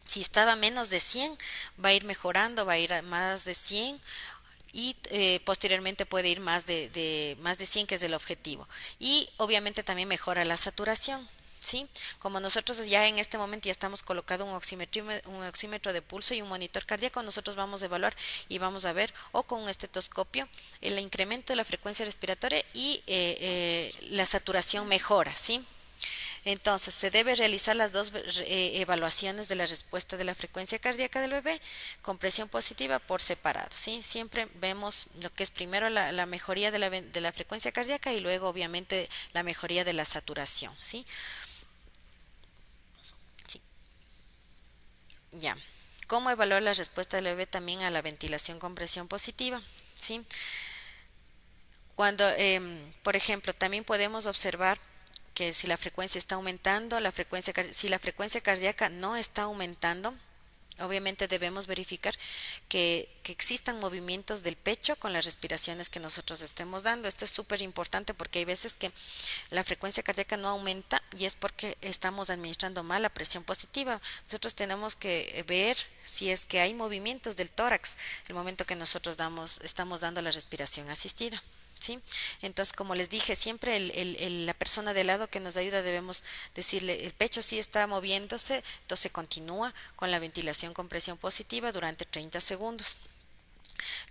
Si estaba menos de 100, va a ir mejorando, va a ir a más de 100 y posteriormente puede ir más más de 100, que es el objetivo. Y obviamente también mejora la saturación, ¿sí? Como nosotros ya en este momento ya estamos colocando un oxímetro de pulso y un monitor cardíaco, nosotros vamos a evaluar y vamos a ver, o con un estetoscopio, el incremento de la frecuencia respiratoria y la saturación mejora, ¿sí? Entonces, se debe realizar las dos evaluaciones de la respuesta de la frecuencia cardíaca del bebé con presión positiva por separado, ¿sí? Siempre vemos lo que es primero la mejoría de la frecuencia cardíaca y luego, obviamente, la mejoría de la saturación, ¿sí? Sí. Ya. ¿Cómo evaluar la respuesta del bebé también a la ventilación con presión positiva? ¿Sí? Cuando, por ejemplo, también podemos observar que si la frecuencia está aumentando, si la frecuencia cardíaca no está aumentando, obviamente debemos verificar que existan movimientos del pecho con las respiraciones que nosotros estemos dando. Esto es súper importante porque hay veces que la frecuencia cardíaca no aumenta y es porque estamos administrando mal la presión positiva. Nosotros tenemos que ver si es que hay movimientos del tórax el momento que nosotros estamos dando la respiración asistida. ¿Sí? Entonces, como les dije, siempre la persona de lado que nos ayuda debemos decirle, el pecho sí está moviéndose, entonces continúa con la ventilación con presión positiva durante 30 segundos.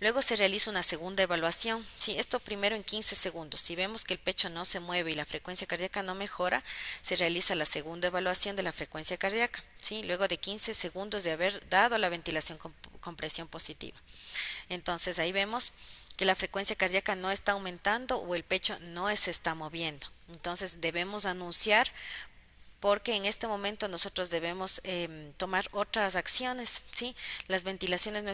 Luego se realiza una segunda evaluación, ¿sí? Esto primero en 15 segundos. Si vemos que el pecho no se mueve y la frecuencia cardíaca no mejora, se realiza la segunda evaluación de la frecuencia cardíaca, ¿sí? Luego de 15 segundos de haber dado la ventilación con presión positiva. Entonces ahí vemos que la frecuencia cardíaca no está aumentando o el pecho no se está moviendo. Entonces debemos anunciar porque en este momento nosotros debemos tomar otras acciones, ¿sí? Las ventilaciones no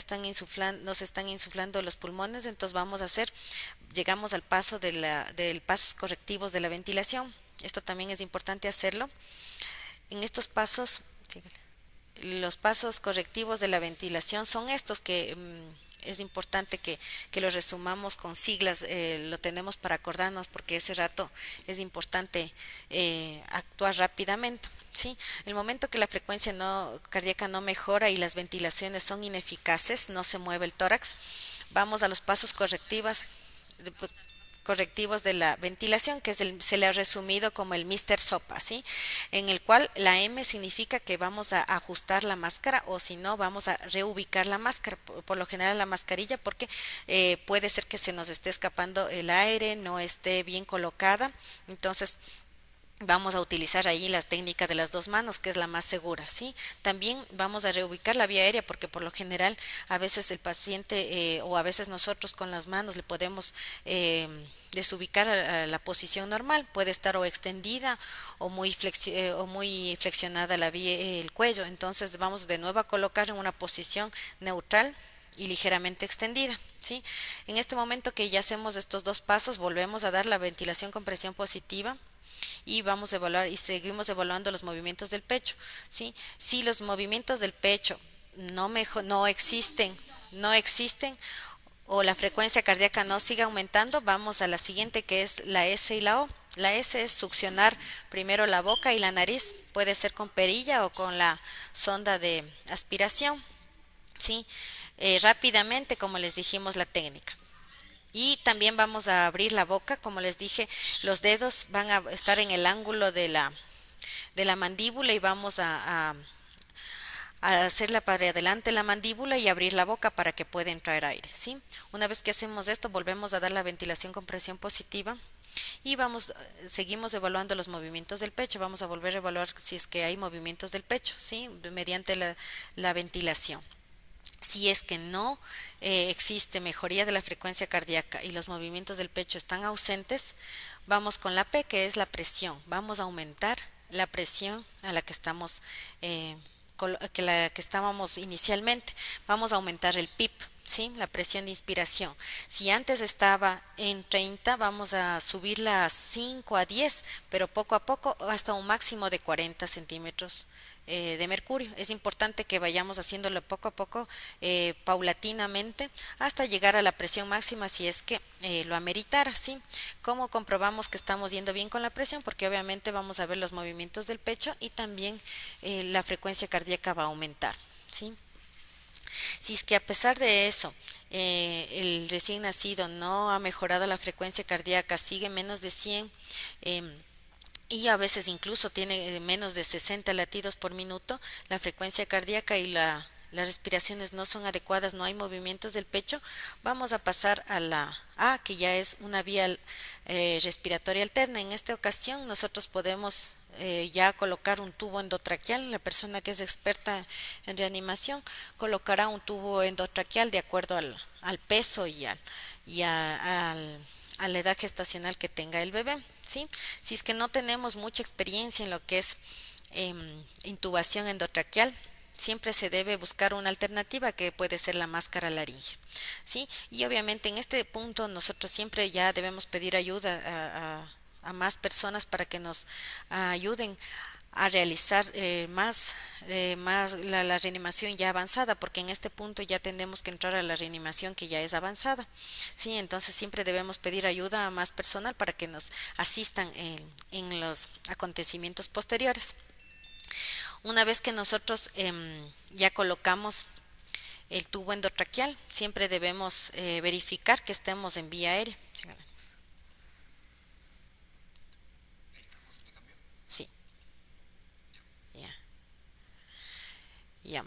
se están insuflando los pulmones, entonces llegamos al paso del pasos correctivos de la ventilación. Esto también es importante hacerlo. En estos pasos, los pasos correctivos de la ventilación son estos que es importante que lo resumamos con siglas, lo tenemos para acordarnos porque ese rato es importante actuar rápidamente, ¿sí? El momento que la frecuencia cardíaca no mejora y las ventilaciones son ineficaces, no se mueve el tórax, vamos a los pasos correctivos de la ventilación, que se le ha resumido como el Mr. Sopa, ¿sí? En el cual la M significa que vamos a ajustar la máscara o si no, vamos a reubicar la máscara, por lo general la mascarilla, porque puede ser que se nos esté escapando el aire, no esté bien colocada, entonces vamos a utilizar ahí la técnica de las dos manos, que es la más segura, ¿sí? También vamos a reubicar la vía aérea, porque por lo general a veces el paciente o a veces nosotros con las manos le podemos desubicar a la posición normal, puede estar o extendida o muy flexionada el cuello, entonces vamos de nuevo a colocar en una posición neutral y ligeramente extendida, ¿sí? En este momento que ya hacemos estos dos pasos, volvemos a dar la ventilación con presión positiva y vamos a evaluar y seguimos evaluando los movimientos del pecho, ¿sí? Si los movimientos del pecho no existen o la frecuencia cardíaca no sigue aumentando, vamos a la siguiente que es la S y la O. La S es succionar primero la boca y la nariz, puede ser con perilla o con la sonda de aspiración, ¿sí? Rápidamente, como les dijimos, la técnica. Y también vamos a abrir la boca, como les dije, los dedos van a estar en el ángulo de la mandíbula y vamos a hacerla para adelante la mandíbula y abrir la boca para que pueda entrar aire, ¿sí? Una vez que hacemos esto, volvemos a dar la ventilación con presión positiva y seguimos evaluando los movimientos del pecho, vamos a volver a evaluar si es que hay movimientos del pecho, ¿sí? Mediante la ventilación. Si es que no existe mejoría de la frecuencia cardíaca y los movimientos del pecho están ausentes, vamos con la P, que es la presión. Vamos a aumentar la presión a la que estamos la que estábamos inicialmente. Vamos a aumentar el PIP, ¿sí? La presión de inspiración. Si antes estaba en 30, vamos a subirla a 5 a 10, pero poco a poco hasta un máximo de 40 centímetros de mercurio. Es importante que vayamos haciéndolo poco a poco, paulatinamente, hasta llegar a la presión máxima si es que lo ameritara, ¿sí? ¿Cómo comprobamos que estamos yendo bien con la presión? Porque obviamente vamos a ver los movimientos del pecho y también la frecuencia cardíaca va a aumentar, ¿sí? Si es que a pesar de eso el recién nacido no ha mejorado la frecuencia cardíaca, sigue menos de 100, y a veces incluso tiene menos de 60 latidos por minuto, la frecuencia cardíaca y las respiraciones no son adecuadas, no hay movimientos del pecho, vamos a pasar a la A, que ya es una vía respiratoria alterna. En esta ocasión nosotros podemos ya colocar un tubo endotraqueal. La persona que es experta en reanimación colocará un tubo endotraqueal de acuerdo al peso a la edad gestacional que tenga el bebé, ¿sí? Si es que no tenemos mucha experiencia en lo que es intubación endotraqueal, siempre se debe buscar una alternativa que puede ser la máscara laringea, ¿sí? Y obviamente en este punto nosotros siempre ya debemos pedir ayuda a más personas para que nos ayuden a realizar más la reanimación ya avanzada, porque en este punto ya tenemos que entrar a la reanimación que ya es avanzada, sí. Entonces siempre debemos pedir ayuda a más personal para que nos asistan en los acontecimientos posteriores. Una vez que nosotros ya colocamos el tubo endotraqueal, siempre debemos verificar que estemos en vía aérea. Sí, ya, ya.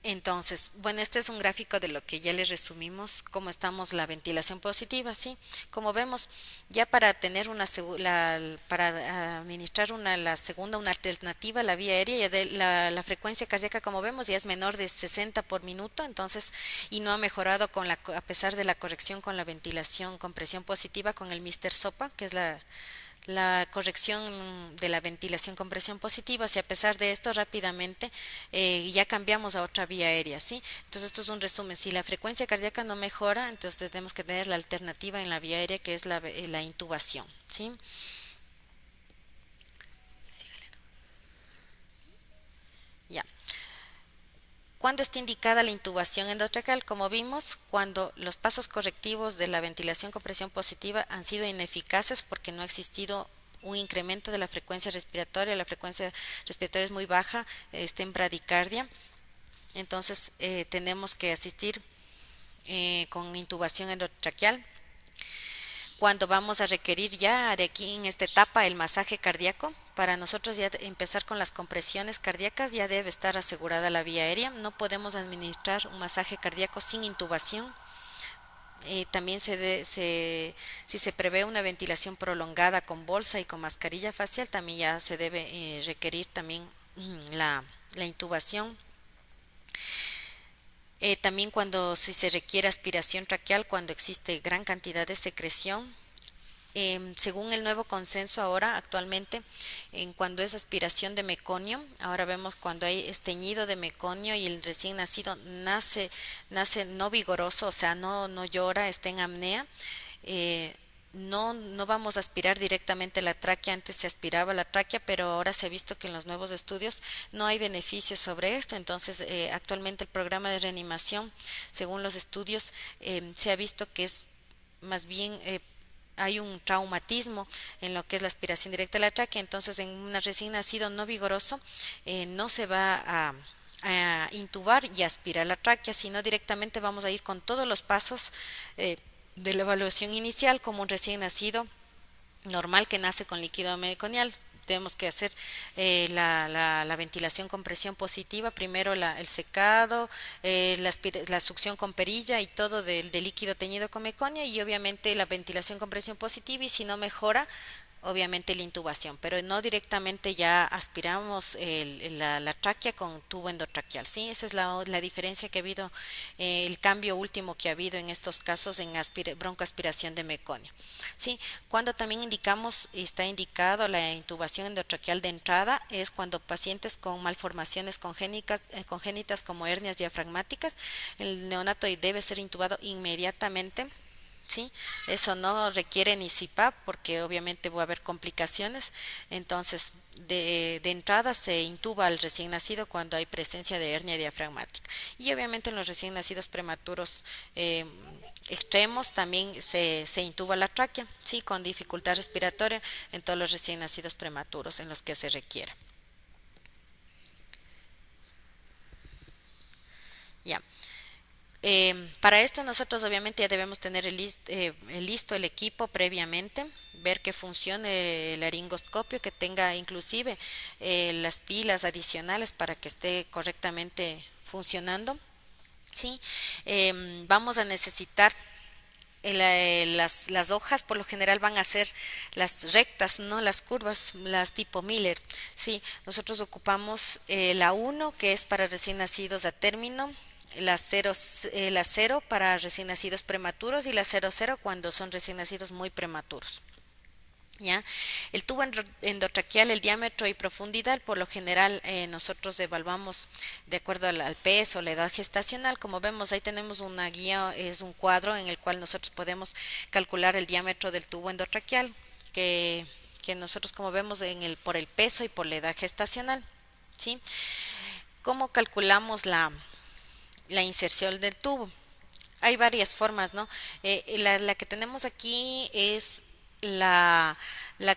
Entonces, bueno, este es un gráfico de lo que ya les resumimos, cómo estamos la ventilación positiva, ¿sí? Como vemos, ya para tener para administrar una alternativa, la vía aérea, la frecuencia cardíaca, como vemos, ya es menor de 60 por minuto, entonces, y no ha mejorado a pesar de la corrección con la ventilación con presión positiva, con el Mister Sopa, que es la corrección de la ventilación con presión positiva. Si a pesar de esto rápidamente ya cambiamos a otra vía aérea, ¿sí? Entonces esto es un resumen. Si la frecuencia cardíaca no mejora, entonces tenemos que tener la alternativa en la vía aérea, que es la intubación, ¿sí? Ya. ¿Cuándo está indicada la intubación endotraqueal? Como vimos, cuando los pasos correctivos de la ventilación con presión positiva han sido ineficaces porque no ha existido un incremento de la frecuencia respiratoria es muy baja, está en bradicardia, entonces tenemos que asistir con intubación endotraqueal. Cuando vamos a requerir ya de aquí en esta etapa el masaje cardíaco, para nosotros ya empezar con las compresiones cardíacas ya debe estar asegurada la vía aérea, no podemos administrar un masaje cardíaco sin intubación. También si se prevé una ventilación prolongada con bolsa y con mascarilla facial, también ya se debe requerir también la intubación. También si se requiere aspiración traqueal, cuando existe gran cantidad de secreción, Según el nuevo consenso ahora, actualmente, en cuando es aspiración de meconio, ahora vemos cuando hay esteñido de meconio y el recién nacido nace no vigoroso, o sea, no llora, está en apnea. eh, no vamos a aspirar directamente la tráquea, antes se aspiraba la tráquea, pero ahora se ha visto que en los nuevos estudios no hay beneficios sobre esto, entonces actualmente el programa de reanimación, según los estudios, se ha visto que es más bien hay un traumatismo en lo que es la aspiración directa a la tráquea, entonces en un recién nacido no vigoroso no se va a intubar y aspirar la tráquea, sino directamente vamos a ir con todos los pasos de la evaluación inicial como un recién nacido normal que nace con líquido meconial. Tenemos que hacer la ventilación con presión positiva, primero el secado, la succión con perilla y todo del líquido teñido con meconia y obviamente la ventilación con presión positiva y si no mejora, obviamente la intubación, pero no directamente ya aspiramos la tráquea con tubo endotraqueal, ¿sí? Esa es la diferencia que ha habido, el cambio último que ha habido en estos casos en broncoaspiración de meconio, ¿sí? Cuando también indicamos, está indicado la intubación endotraqueal de entrada, es cuando pacientes con malformaciones congénitas como hernias diafragmáticas, el neonato debe ser intubado inmediatamente. ¿Sí? Eso no requiere ni CPAP porque obviamente va a haber complicaciones. Entonces, de entrada se intuba al recién nacido cuando hay presencia de hernia diafragmática. Y obviamente en los recién nacidos prematuros extremos también se intuba la tráquea, ¿sí? Con dificultad respiratoria en todos los recién nacidos prematuros en los que se requiera. Ya. Para esto nosotros obviamente ya debemos tener listo el equipo previamente, ver que funcione el laringoscopio, que tenga inclusive las pilas adicionales para que esté correctamente funcionando. ¿Sí? Vamos a necesitar las hojas por lo general van a ser las rectas, no las curvas, las tipo Miller. Sí, nosotros ocupamos la uno que es para recién nacidos a término, la 0 para recién nacidos prematuros y la 00 cuando son recién nacidos muy prematuros. ¿Ya? El tubo endotraqueal, el diámetro y profundidad, por lo general nosotros evaluamos de acuerdo al peso, la edad gestacional. Como vemos, ahí tenemos una guía, es un cuadro en el cual nosotros podemos calcular el diámetro del tubo endotraqueal, que nosotros como vemos por el peso y por la edad gestacional. ¿Sí? ¿Cómo calculamos la inserción del tubo? Hay varias formas, ¿no? La que tenemos aquí es la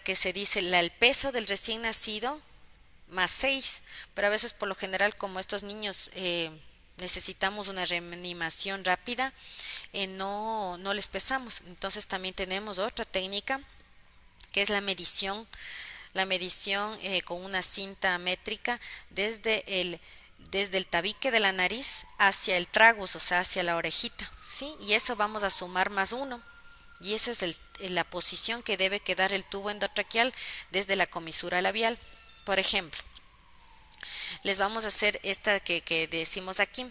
que se dice el peso del recién nacido más 6, pero a veces por lo general como estos niños necesitamos una reanimación rápida, no les pesamos. Entonces también tenemos otra técnica que es la medición con una cinta métrica desde el tabique de la nariz hacia el tragus, o sea, hacia la orejita, ¿sí? Y eso vamos a sumar más uno. Y esa es la posición que debe quedar el tubo endotraqueal desde la comisura labial. Por ejemplo, les vamos a hacer esta que decimos aquí.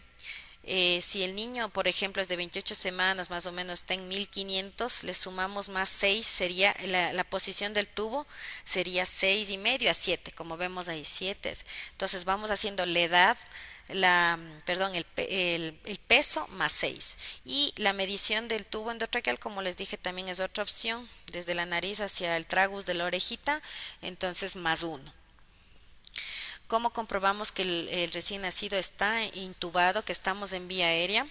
Si el niño, por ejemplo, es de 28 semanas, más o menos está en 1500, le sumamos más 6, sería la posición del tubo, sería 6,5 a 7, como vemos ahí, 7. Entonces vamos haciendo la edad, perdón, el peso más 6. Y la medición del tubo endotraqueal, como les dije, también es otra opción, desde la nariz hacia el tragus de la orejita, entonces más 1. ¿Cómo comprobamos que el recién nacido está intubado, que estamos en vía aérea?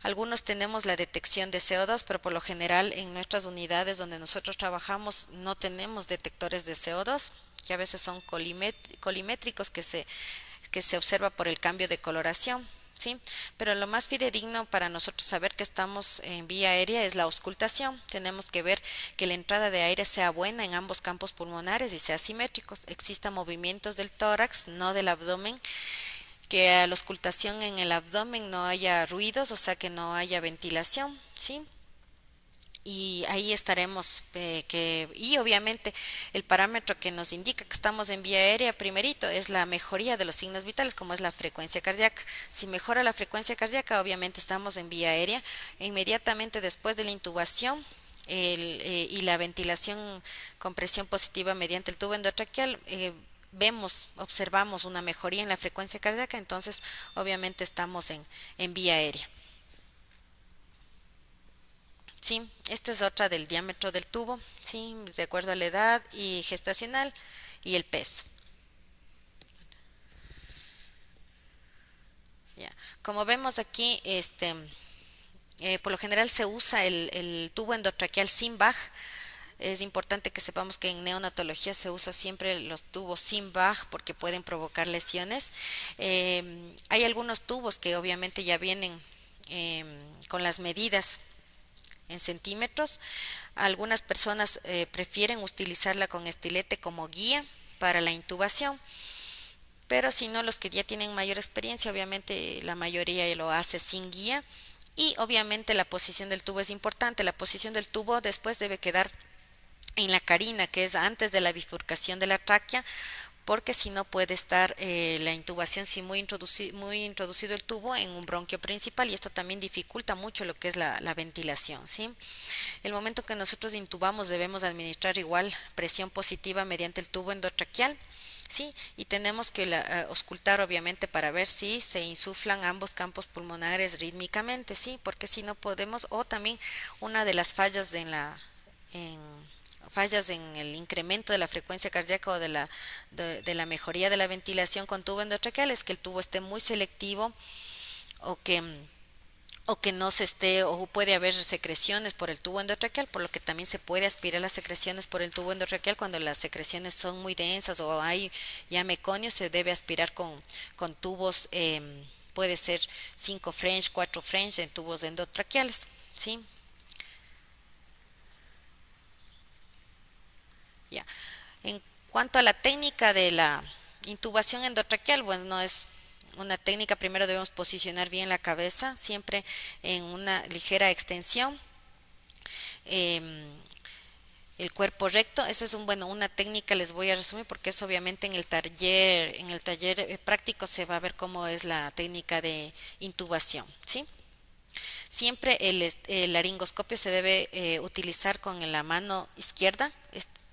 Algunos tenemos la detección de CO2, pero por lo general en nuestras unidades donde nosotros trabajamos no tenemos detectores de CO2, que a veces son colimétricos que se observa por el cambio de coloración. ¿Sí? Pero lo más fidedigno para nosotros saber que estamos en vía aérea es la auscultación. Tenemos que ver que la entrada de aire sea buena en ambos campos pulmonares y sea simétricos. Existan movimientos del tórax, no del abdomen, que a la auscultación en el abdomen no haya ruidos, o sea que no haya ventilación, ¿sí? Y ahí estaremos y obviamente el parámetro que nos indica que estamos en vía aérea primerito es la mejoría de los signos vitales como es la frecuencia cardíaca. Si mejora la frecuencia cardíaca obviamente estamos en vía aérea. Inmediatamente después de la intubación y la ventilación con presión positiva mediante el tubo endotraqueal, observamos una mejoría en la frecuencia cardíaca, entonces obviamente estamos en vía aérea. Sí, esta es otra del diámetro del tubo, sí, de acuerdo a la edad y gestacional y el peso. Ya. Como vemos aquí, por lo general se usa el tubo endotraqueal sin Bach. Es importante que sepamos que en neonatología se usa siempre los tubos sin Bach porque pueden provocar lesiones. Hay algunos tubos que obviamente ya vienen con las medidas en centímetros. Algunas personas prefieren utilizarla con estilete como guía para la intubación, pero si no, los que ya tienen mayor experiencia, obviamente la mayoría lo hace sin guía. Y obviamente la posición del tubo es importante. La posición del tubo después debe quedar en la carina, que es antes de la bifurcación de la tráquea, porque si no puede estar la intubación, si muy introducido el tubo en un bronquio principal, y esto también dificulta mucho lo que es la ventilación, ¿sí? El momento que nosotros intubamos debemos administrar igual presión positiva mediante el tubo endotraqueal, ¿sí? Y tenemos que auscultar obviamente para ver si se insuflan ambos campos pulmonares rítmicamente, ¿sí? Porque si no podemos, o también una de las fallas en fallas en el incremento de la frecuencia cardíaca o de la mejoría de la ventilación con tubo endotraqueal es que el tubo esté muy selectivo o que no se esté, o puede haber secreciones por el tubo endotraqueal, por lo que también se puede aspirar las secreciones por el tubo endotraqueal. Cuando las secreciones son muy densas o hay ya meconio, se debe aspirar con tubos, puede ser 5 French, 4 French en tubos endotraqueales, ¿sí? Ya. En cuanto a la técnica de la intubación endotraqueal, bueno, no es una técnica. Primero debemos posicionar bien la cabeza, siempre en una ligera extensión, eh, el cuerpo recto. Esa es una técnica, les voy a resumir porque es obviamente en el taller práctico se va a ver cómo es la técnica de intubación, ¿sí? Siempre el laringoscopio se debe utilizar con la mano izquierda.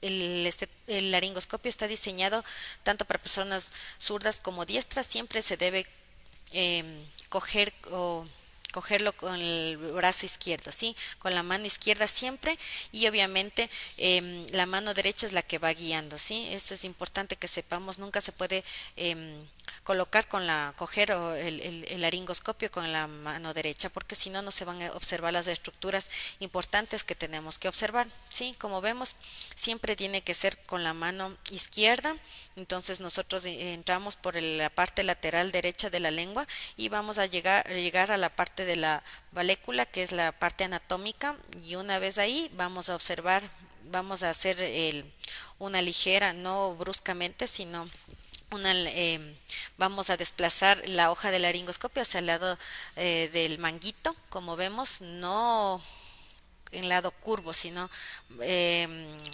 El laringoscopio está diseñado tanto para personas zurdas como diestras. Siempre se debe coger o cogerlo con el brazo izquierdo, ¿sí? Con la mano izquierda siempre, y obviamente la mano derecha es la que va guiando, ¿sí? Esto es importante que sepamos. Nunca se puede colocar coger el laringoscopio con la mano derecha, porque si no, no se van a observar las estructuras importantes que tenemos que observar, ¿sí? Como vemos, siempre tiene que ser con la mano izquierda. Entonces nosotros entramos por la parte lateral derecha de la lengua y vamos a llegar a la parte de la valécula, que es la parte anatómica, y una vez ahí vamos a observar, vamos a hacer una ligera, no bruscamente, sino vamos a desplazar la hoja de laringoscopio hacia el lado del manguito, como vemos, no en lado curvo, sino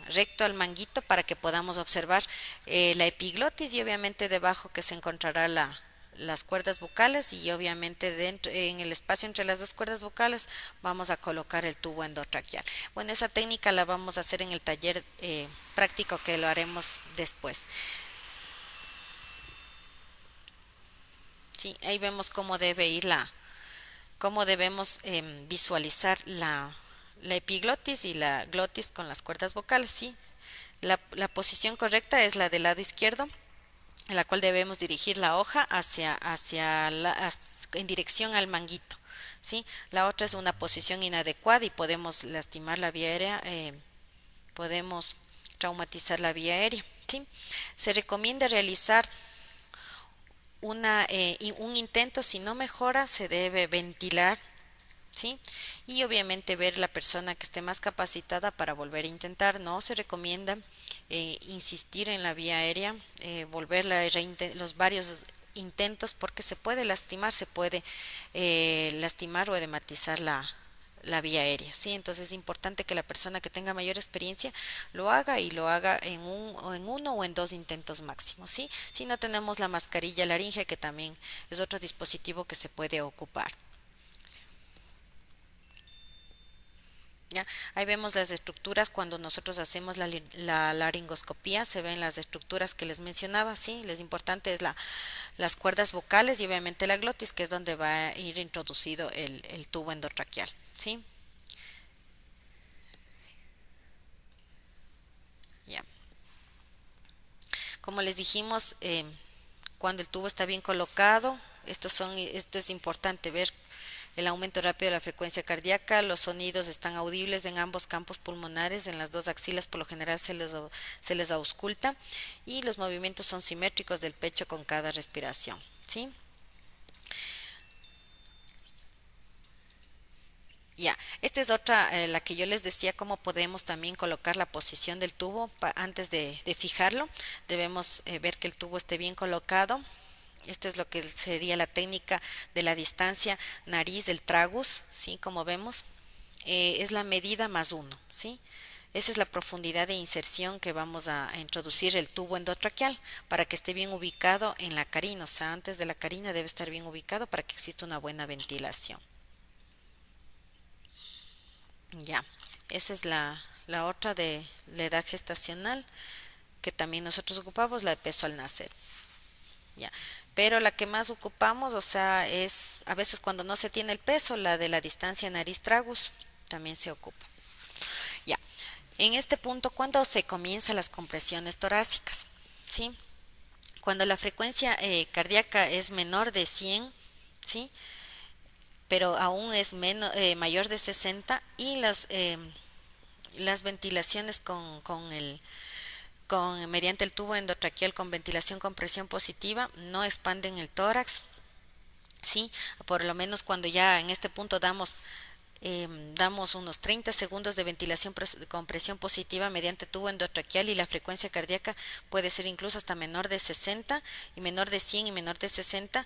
recto al manguito, para que podamos observar la epiglotis, y obviamente debajo que se encontrará las cuerdas vocales, y obviamente dentro en el espacio entre las dos cuerdas vocales vamos a colocar el tubo endotraqueal. Bueno, esa técnica la vamos a hacer en el taller práctico, que lo haremos después. Sí, ahí vemos cómo debe ir cómo debemos visualizar la epiglotis y la glotis con las cuerdas vocales, ¿sí? La posición correcta es la del lado izquierdo, en la cual debemos dirigir la hoja en dirección al manguito, ¿sí? La otra es una posición inadecuada y podemos lastimar la vía aérea, podemos traumatizar la vía aérea, ¿sí? Se recomienda realizar un intento. Si no mejora, se debe ventilar, ¿sí? Y obviamente ver la persona que esté más capacitada para volver a intentar. No se recomienda insistir en la vía aérea, los varios intentos, porque se puede lastimar, lastimar o edematizar la vía aérea, ¿sí? Entonces es importante que la persona que tenga mayor experiencia lo haga, y lo haga en uno o en dos intentos máximos, ¿sí? Si no, tenemos la mascarilla laringe, que también es otro dispositivo que se puede ocupar. ¿Ya? Ahí vemos las estructuras cuando nosotros hacemos la laringoscopía, se ven las estructuras que les mencionaba, ¿sí? Lo importante es las cuerdas vocales y obviamente la glotis, que es donde va a ir introducido el tubo endotraqueal, ¿sí? Ya. Como les dijimos, cuando el tubo está bien colocado, esto es importante ver el aumento rápido de la frecuencia cardíaca, los sonidos están audibles en ambos campos pulmonares, en las dos axilas por lo general se les ausculta y los movimientos son simétricos del pecho con cada respiración, ¿sí? Ya, esta es otra, la que yo les decía, cómo podemos también colocar la posición del tubo antes de fijarlo. Debemos ver que el tubo esté bien colocado. Esto es lo que sería la técnica de la distancia nariz del tragus, ¿sí? Como vemos, es la medida más uno, ¿sí? Esa es la profundidad de inserción que vamos a introducir el tubo endotraqueal para que esté bien ubicado en la carina, o sea, antes de la carina debe estar bien ubicado para que exista una buena ventilación. Ya, esa es la otra de la edad gestacional que también nosotros ocupamos, la de peso al nacer. Ya, pero la que más ocupamos, o sea, es a veces cuando no se tiene el peso, la de la distancia nariz-tragus también se ocupa. Ya, en este punto, ¿cuándo se comienzan las compresiones torácicas? ¿Sí? Cuando la frecuencia cardíaca es menor de 100, ¿sí? Pero aún es mayor de 60 y las ventilaciones mediante el tubo endotraqueal con ventilación con presión positiva no expanden el tórax, ¿sí? Por lo menos cuando ya en este punto damos unos 30 segundos de ventilación con presión positiva mediante tubo endotraqueal y la frecuencia cardíaca puede ser incluso hasta menor de 60 y menor de 100 y menor de 60,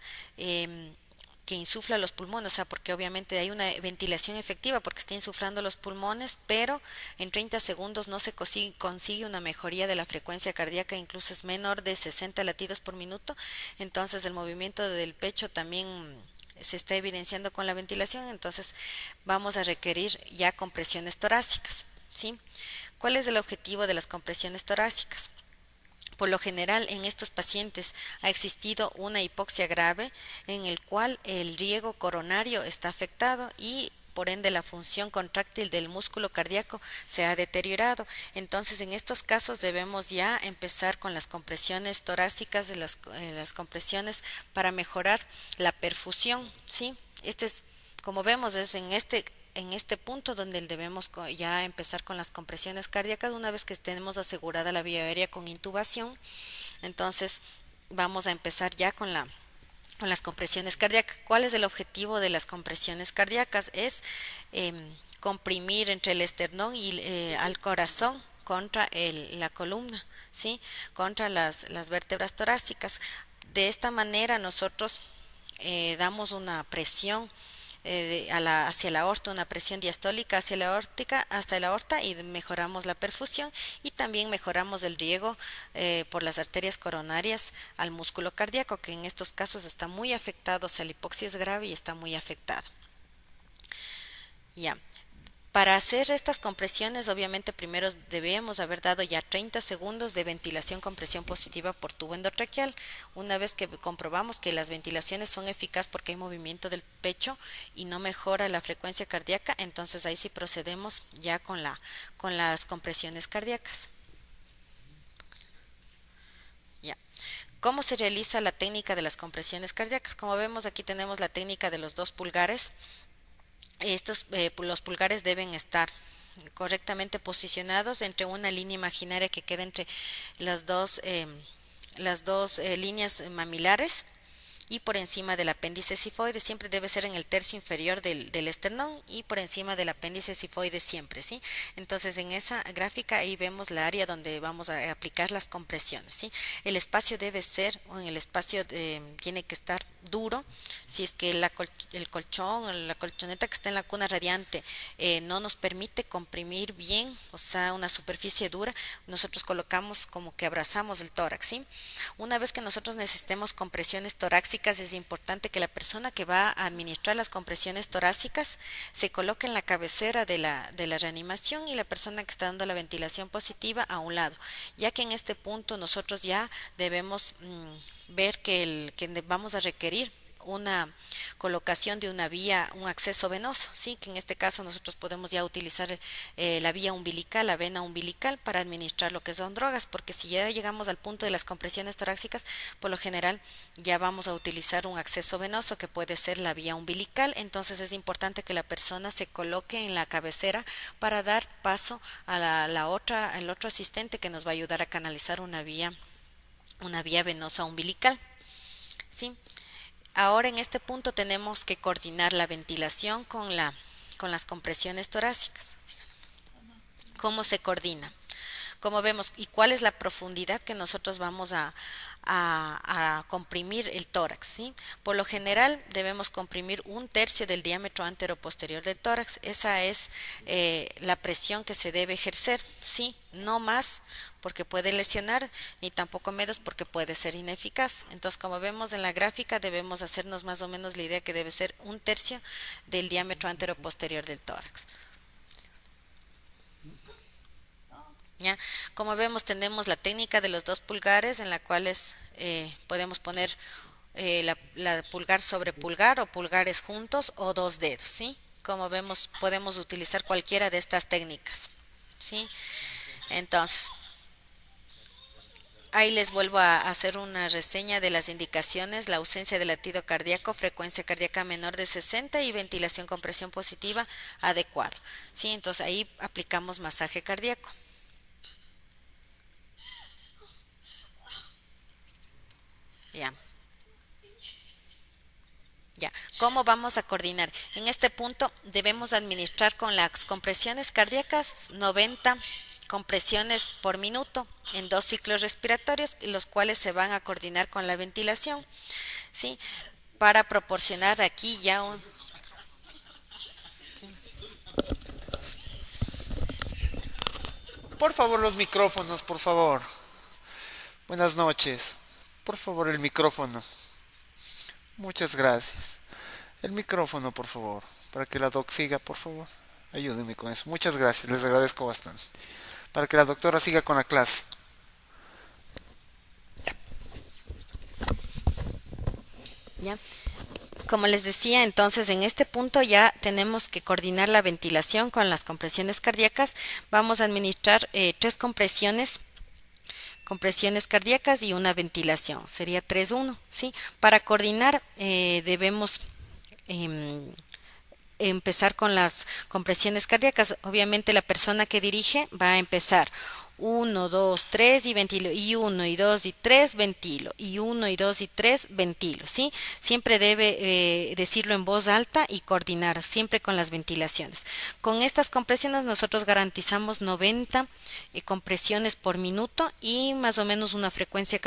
que insufla los pulmones, o sea, porque obviamente hay una ventilación efectiva porque está insuflando los pulmones, pero en 30 segundos no se consigue una mejoría de la frecuencia cardíaca, incluso es menor de 60 latidos por minuto, entonces el movimiento del pecho también se está evidenciando con la ventilación, entonces vamos a requerir ya compresiones torácicas, ¿sí? ¿Cuál es el objetivo de las compresiones torácicas? Por lo general, en estos pacientes ha existido una hipoxia grave en el cual el riego coronario está afectado y por ende la función contráctil del músculo cardíaco se ha deteriorado. Entonces, en estos casos debemos ya empezar con las compresiones torácicas, las compresiones para mejorar la perfusión, ¿sí? Este es, como vemos, es en este punto donde debemos ya empezar con las compresiones cardíacas una vez que tenemos asegurada la vía aérea con intubación. Entonces vamos a empezar ya con las compresiones cardíacas. ¿Cuál es el objetivo de las compresiones cardíacas? Es comprimir entre el esternón y al corazón contra la columna, ¿sí? Contra las vértebras torácicas. De esta manera nosotros damos una presión hacia la aorta, una presión diastólica hacia la aórtica, hasta la aorta y mejoramos la perfusión y también mejoramos el riego por las arterias coronarias al músculo cardíaco, que en estos casos está muy afectado, o sea, la hipoxia es grave y está muy afectado. Ya. Para hacer estas compresiones, obviamente primero debemos haber dado ya 30 segundos de ventilación con presión positiva por tubo endotraqueal. Una vez que comprobamos que las ventilaciones son eficaces porque hay movimiento del pecho y no mejora la frecuencia cardíaca, entonces ahí sí procedemos ya con las compresiones cardíacas. Ya. ¿Cómo se realiza la técnica de las compresiones cardíacas? Como vemos, aquí tenemos la técnica de los 2 pulgares. Los pulgares deben estar correctamente posicionados entre una línea imaginaria que queda entre las dos líneas mamilares y por encima del apéndice cifoide. Siempre debe ser en el tercio inferior del esternón y por encima del apéndice cifoide siempre, ¿sí? Entonces en esa gráfica ahí vemos la área donde vamos a aplicar las compresiones, ¿sí? El espacio debe ser, o en el espacio tiene que estar duro, si es que el colchón o la colchoneta que está en la cuna radiante no nos permite comprimir bien, o sea, una superficie dura, nosotros colocamos como que abrazamos el tórax, ¿sí? Una vez que nosotros necesitemos compresiones torácicas, es importante que la persona que va a administrar las compresiones torácicas se coloque en la cabecera de la reanimación y la persona que está dando la ventilación positiva a un lado, ya que en este punto nosotros ya debemos ver que vamos a requerir una colocación de una vía, un acceso venoso, sí, que en este caso nosotros podemos ya utilizar la vía umbilical, la vena umbilical para administrar lo que son drogas, porque si ya llegamos al punto de las compresiones torácicas, por lo general ya vamos a utilizar un acceso venoso que puede ser la vía umbilical, entonces es importante que la persona se coloque en la cabecera para dar paso a el otro asistente que nos va a ayudar a canalizar una vía venosa umbilical, ¿sí? Ahora en este punto tenemos que coordinar la ventilación con las compresiones torácicas. ¿Cómo se coordina? ¿Cómo vemos? ¿Y cuál es la profundidad que nosotros vamos a comprimir el tórax? ¿Sí? Por lo general debemos comprimir un tercio del diámetro anteroposterior del tórax. Esa es la presión que se debe ejercer, ¿sí? No más porque puede lesionar, ni tampoco menos porque puede ser ineficaz. Entonces, como vemos en la gráfica, debemos hacernos más o menos la idea que debe ser un tercio del diámetro anteroposterior del tórax. ¿Ya? Como vemos, tenemos la técnica de los 2 pulgares en la cual podemos poner la pulgar sobre pulgar o pulgares juntos o 2 dedos, ¿sí? Como vemos, podemos utilizar cualquiera de estas técnicas, ¿sí? Entonces, ahí les vuelvo a hacer una reseña de las indicaciones: la ausencia de latido cardíaco, frecuencia cardíaca menor de 60 y ventilación con presión positiva adecuado, ¿sí? Entonces ahí aplicamos masaje cardíaco. Ya. Ya, ¿cómo vamos a coordinar? En este punto debemos administrar con las compresiones cardíacas 90 compresiones por minuto en 2 ciclos respiratorios, los cuales se van a coordinar con la ventilación, ¿sí? Para proporcionar aquí ya un... Por favor, los micrófonos, por favor. Buenas noches. Por favor, el micrófono. Muchas gracias. El micrófono, por favor, para que la doc siga, por favor. Ayúdenme con eso. Muchas gracias, les agradezco bastante. Para que la doctora siga con la clase. ¿Ya? Como les decía, entonces en este punto ya tenemos que coordinar la ventilación con las compresiones cardíacas. Vamos a administrar 3 compresiones cardíacas y una ventilación. Sería 3-1, ¿sí? Para coordinar debemos empezar con las compresiones cardíacas. Obviamente la persona que dirige va a empezar 1, 2, 3 y ventilo, y 1 y 2 y 3 ventilo, y 1 y 2 y 3 ventilo, ¿sí? Siempre debe decirlo en voz alta y coordinar siempre con las ventilaciones. Con estas compresiones nosotros garantizamos 90 compresiones por minuto y más o menos una frecuencia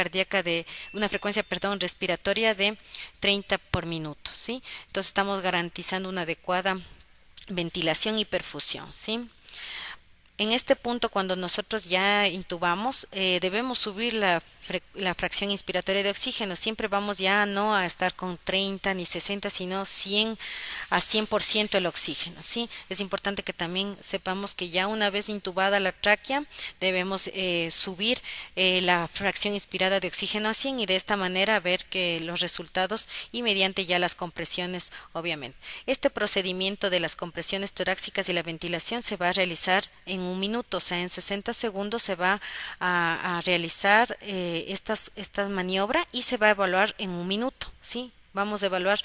respiratoria de 30 por minuto, ¿sí? Entonces estamos garantizando una adecuada ventilación y perfusión, ¿sí? En este punto, cuando nosotros ya intubamos, debemos subir la fracción inspiratoria de oxígeno. Siempre vamos ya no a estar con 30 ni 60, sino 100% el oxígeno, ¿sí? Es importante que también sepamos que ya una vez intubada la tráquea, debemos subir la fracción inspirada de oxígeno a 100 y de esta manera ver que los resultados y mediante ya las compresiones, obviamente. Este procedimiento de las compresiones torácicas y la ventilación se va a realizar en un minuto, o sea, en 60 segundos se va a realizar esta maniobra y se va a evaluar en un minuto, ¿sí? Vamos a evaluar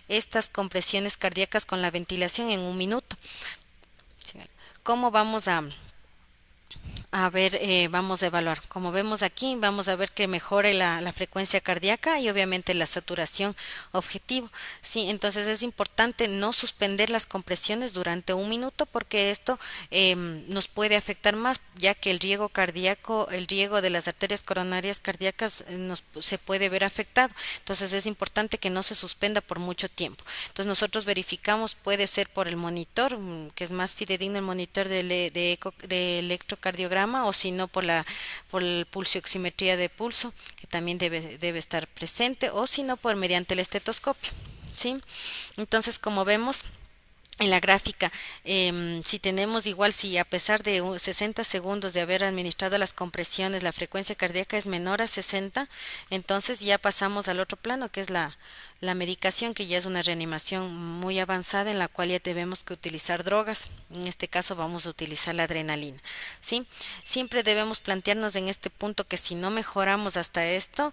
estas compresiones cardíacas con la ventilación en un minuto. ¿Cómo vamos A ver, vamos a evaluar. Como vemos aquí, vamos a ver que mejore la frecuencia cardíaca y obviamente la saturación objetivo. Sí, entonces es importante no suspender las compresiones durante un minuto porque esto nos puede afectar más, ya que el riego cardíaco, el riego de las arterias coronarias cardíacas se puede ver afectado. Entonces es importante que no se suspenda por mucho tiempo. Entonces nosotros verificamos, puede ser por el monitor, que es más fidedigno el monitor de electrocardiograma, o si no por el pulsioximetría de pulso, que también debe estar presente, o si no por mediante el estetoscopio, ¿sí? Entonces, como vemos en la gráfica, si tenemos igual, si a pesar de 60 segundos de haber administrado las compresiones, la frecuencia cardíaca es menor a 60, entonces ya pasamos al otro plano, que es la medicación, que ya es una reanimación muy avanzada en la cual ya debemos que utilizar drogas. En este caso vamos a utilizar la adrenalina, ¿sí? Siempre debemos plantearnos en este punto que si no mejoramos hasta esto,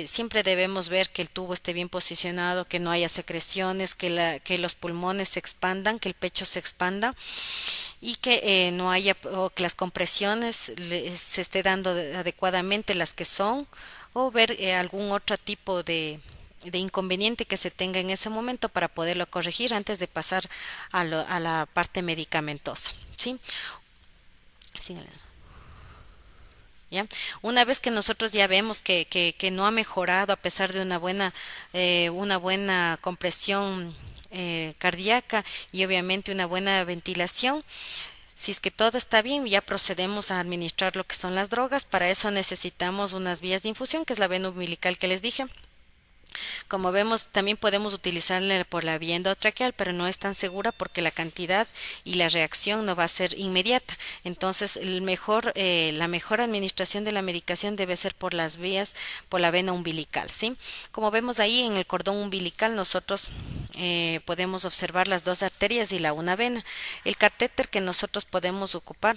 siempre debemos ver que el tubo esté bien posicionado, que no haya secreciones, que los pulmones se expandan, que el pecho se expanda y que no haya, o que las compresiones se esté dando adecuadamente las que son, o ver algún otro tipo de inconveniente que se tenga en ese momento para poderlo corregir antes de pasar a la parte medicamentosa, ¿sí? Síganle. ¿Ya? Una vez que nosotros ya vemos que no ha mejorado a pesar de una buena compresión cardíaca y obviamente una buena ventilación, si es que todo está bien, ya procedemos a administrar lo que son las drogas. Para eso necesitamos unas vías de infusión, que es la vena umbilical que les dije. Como vemos, también podemos utilizarla por la vía endotraqueal, pero no es tan segura porque la cantidad y la reacción no va a ser inmediata. Entonces, la mejor administración de la medicación debe ser por las vías, por la vena umbilical, ¿sí? Como vemos ahí en el cordón umbilical, nosotros podemos observar las dos arterias y la una vena. El catéter que nosotros podemos ocupar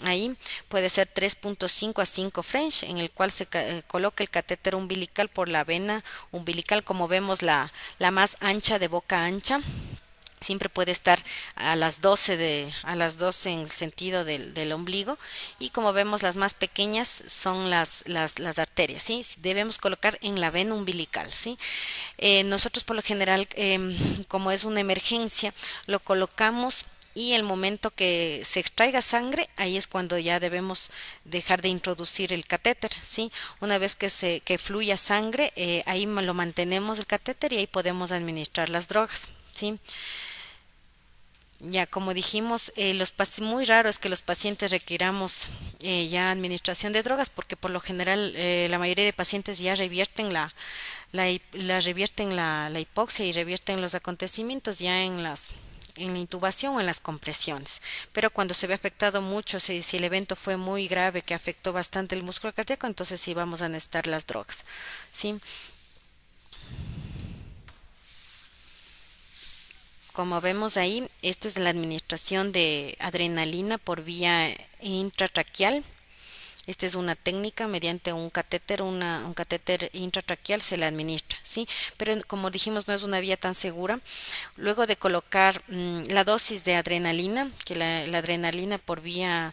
ahí puede ser 3.5 a 5 French, en el cual se coloca el catéter umbilical por la vena umbilical. Como vemos, la más ancha, de boca ancha, siempre puede estar a las 12 en el sentido del ombligo, y como vemos las más pequeñas son las arterias, ¿sí? Debemos colocar en la vena umbilical, ¿sí? Nosotros por lo general, como es una emergencia, lo colocamos, y el momento que se extraiga sangre, ahí es cuando ya debemos dejar de introducir el catéter, ¿sí? Una vez que fluya sangre, ahí lo mantenemos el catéter y ahí podemos administrar las drogas, ¿sí? Ya, como dijimos, muy raro es que los pacientes requiramos ya administración de drogas, porque por lo general la mayoría de pacientes ya revierten la hipoxia y revierten los acontecimientos ya en la intubación o en las compresiones. Pero cuando se ve afectado mucho, si el evento fue muy grave, que afectó bastante el músculo cardíaco, entonces sí vamos a necesitar las drogas, ¿sí? Como vemos ahí, esta es la administración de adrenalina por vía intratraqueal. Esta es una técnica mediante un catéter, un catéter intratraqueal se le administra, ¿sí? Pero como dijimos, no es una vía tan segura. Luego de colocar la dosis de adrenalina, que la adrenalina por vía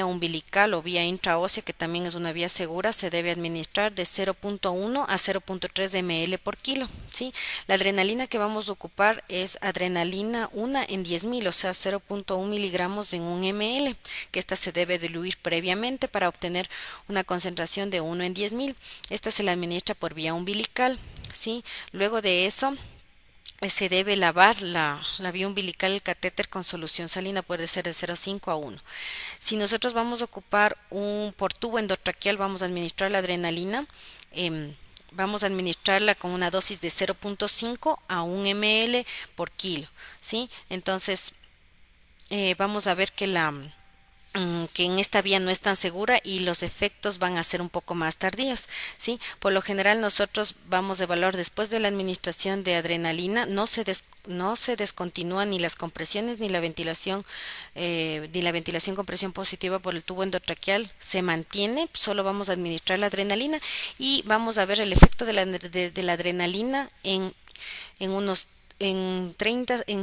umbilical o vía intraósea, que también es una vía segura, se debe administrar de 0.1 a 0.3 ml por kilo, ¿sí? La adrenalina que vamos a ocupar es adrenalina 1 en 10.000, o sea, 0.1 miligramos en 1 ml, que esta se debe diluir previamente para obtener una concentración de 1 en 10.000. Esta se la administra por vía umbilical, ¿sí? Luego de eso, se debe lavar la vía umbilical, el catéter, con solución salina, puede ser de 0,5 a 1. Si nosotros vamos a ocupar por tubo endotraqueal, vamos a administrar la adrenalina, vamos a administrarla con una dosis de 0.5 a 1 ml por kilo, ¿sí? Entonces, vamos a ver que en esta vía no es tan segura y los efectos van a ser un poco más tardíos, ¿sí? Por lo general nosotros vamos a evaluar después de la administración de adrenalina, no se descontinúan ni las compresiones ni la ventilación con presión positiva por el tubo endotraqueal, se mantiene, solo vamos a administrar la adrenalina y vamos a ver el efecto de la adrenalina en unos en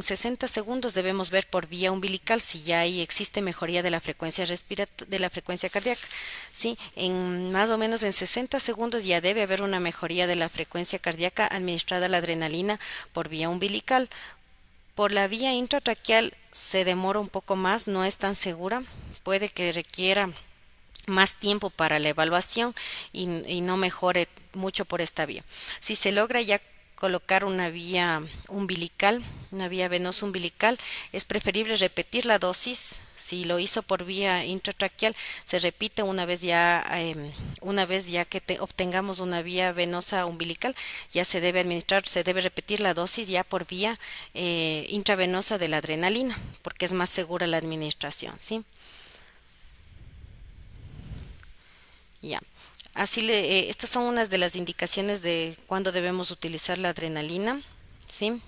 60 segundos debemos ver por vía umbilical si ya ahí existe mejoría de la frecuencia de la frecuencia cardíaca. Sí, en más o menos en 60 segundos ya debe haber una mejoría de la frecuencia cardíaca administrada la adrenalina por vía umbilical. Por la vía intratraqueal se demora un poco más, no es tan segura, puede que requiera más tiempo para la evaluación y no mejore mucho por esta vía. Si se logra ya colocar una vía umbilical, una vía venosa umbilical, es preferible repetir la dosis. Si lo hizo por vía intratraqueal, se repite una vez ya que obtengamos una vía venosa umbilical, ya se debe administrar, se debe repetir la dosis ya por vía intravenosa de la adrenalina, porque es más segura la administración, ¿sí? Ya. Estas son unas de las indicaciones de cuándo debemos utilizar la adrenalina, ¿sí?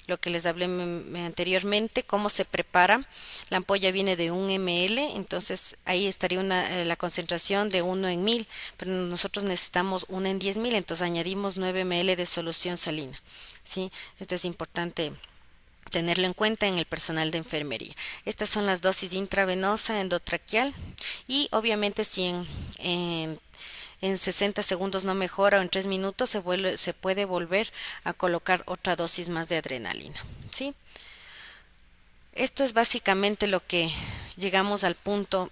Lo que les hablé anteriormente, cómo se prepara. La ampolla viene de 1 ml, entonces ahí estaría la concentración de 1 en 1000, pero nosotros necesitamos 1 en 10.000, entonces añadimos 9 ml de solución salina, ¿sí? Esto es importante tenerlo en cuenta en el personal de enfermería. Estas son las dosis intravenosa, endotraqueal y obviamente si en 60 segundos no mejora o en 3 minutos se puede volver a colocar otra dosis más de adrenalina, ¿sí? Esto es básicamente lo que llegamos al punto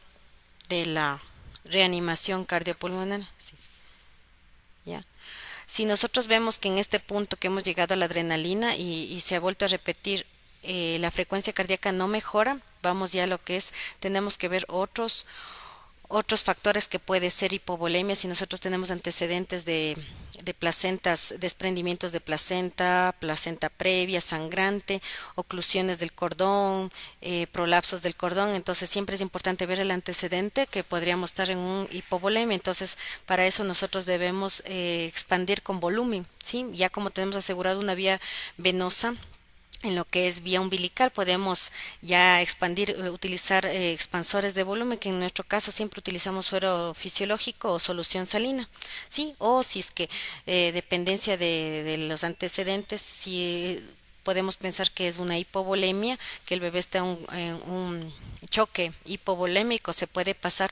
de la reanimación cardiopulmonar. Sí, ¿ya? Si nosotros vemos que en este punto que hemos llegado a la adrenalina y se ha vuelto a repetir, la frecuencia cardíaca no mejora, vamos ya a lo que es, tenemos que ver otros factores que puede ser hipovolemia si nosotros tenemos antecedentes de placentas, desprendimientos de placenta, placenta previa, sangrante, oclusiones del cordón, prolapsos del cordón. Entonces siempre es importante ver el antecedente que podríamos estar en un hipovolemia. Entonces para eso nosotros debemos expandir con volumen, ¿sí? Ya como tenemos asegurado una vía venosa, en lo que es vía umbilical podemos ya expandir, utilizar expansores de volumen, que en nuestro caso siempre utilizamos suero fisiológico o solución salina, ¿sí? O si es que dependencia de los antecedentes, si podemos pensar que es una hipovolemia, que el bebé está en un choque hipovolémico, se puede pasar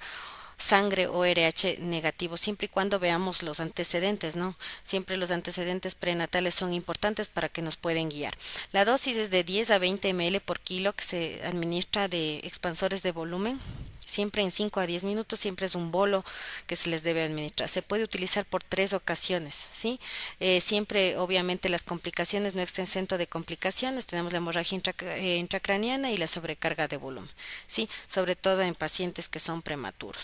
sangre o RH negativo, siempre y cuando veamos los antecedentes, ¿no? Siempre los antecedentes prenatales son importantes para que nos pueden guiar. La dosis es de 10 a 20 ml por kilo que se administra de expansores de volumen. Siempre en 5 a 10 minutos, siempre es un bolo que se les debe administrar. Se puede utilizar por 3 ocasiones, ¿sí? Siempre, obviamente, las complicaciones, no exento de complicaciones. Tenemos la hemorragia intracraniana y la sobrecarga de volumen, ¿sí? Sobre todo en pacientes que son prematuros.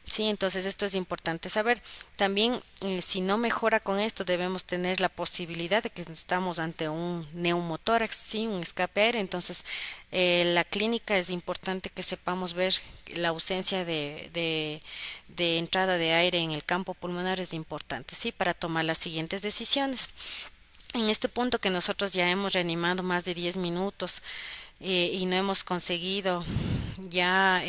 Sí, entonces esto es importante saber. También, si no mejora con esto, debemos tener la posibilidad de que estamos ante un neumotórax, sí, un escape aéreo. Entonces, la clínica es importante que sepamos ver la ausencia de entrada de aire en el campo pulmonar es importante, sí, para tomar las siguientes decisiones. En este punto que nosotros ya hemos reanimado más de 10 minutos y no hemos conseguido ya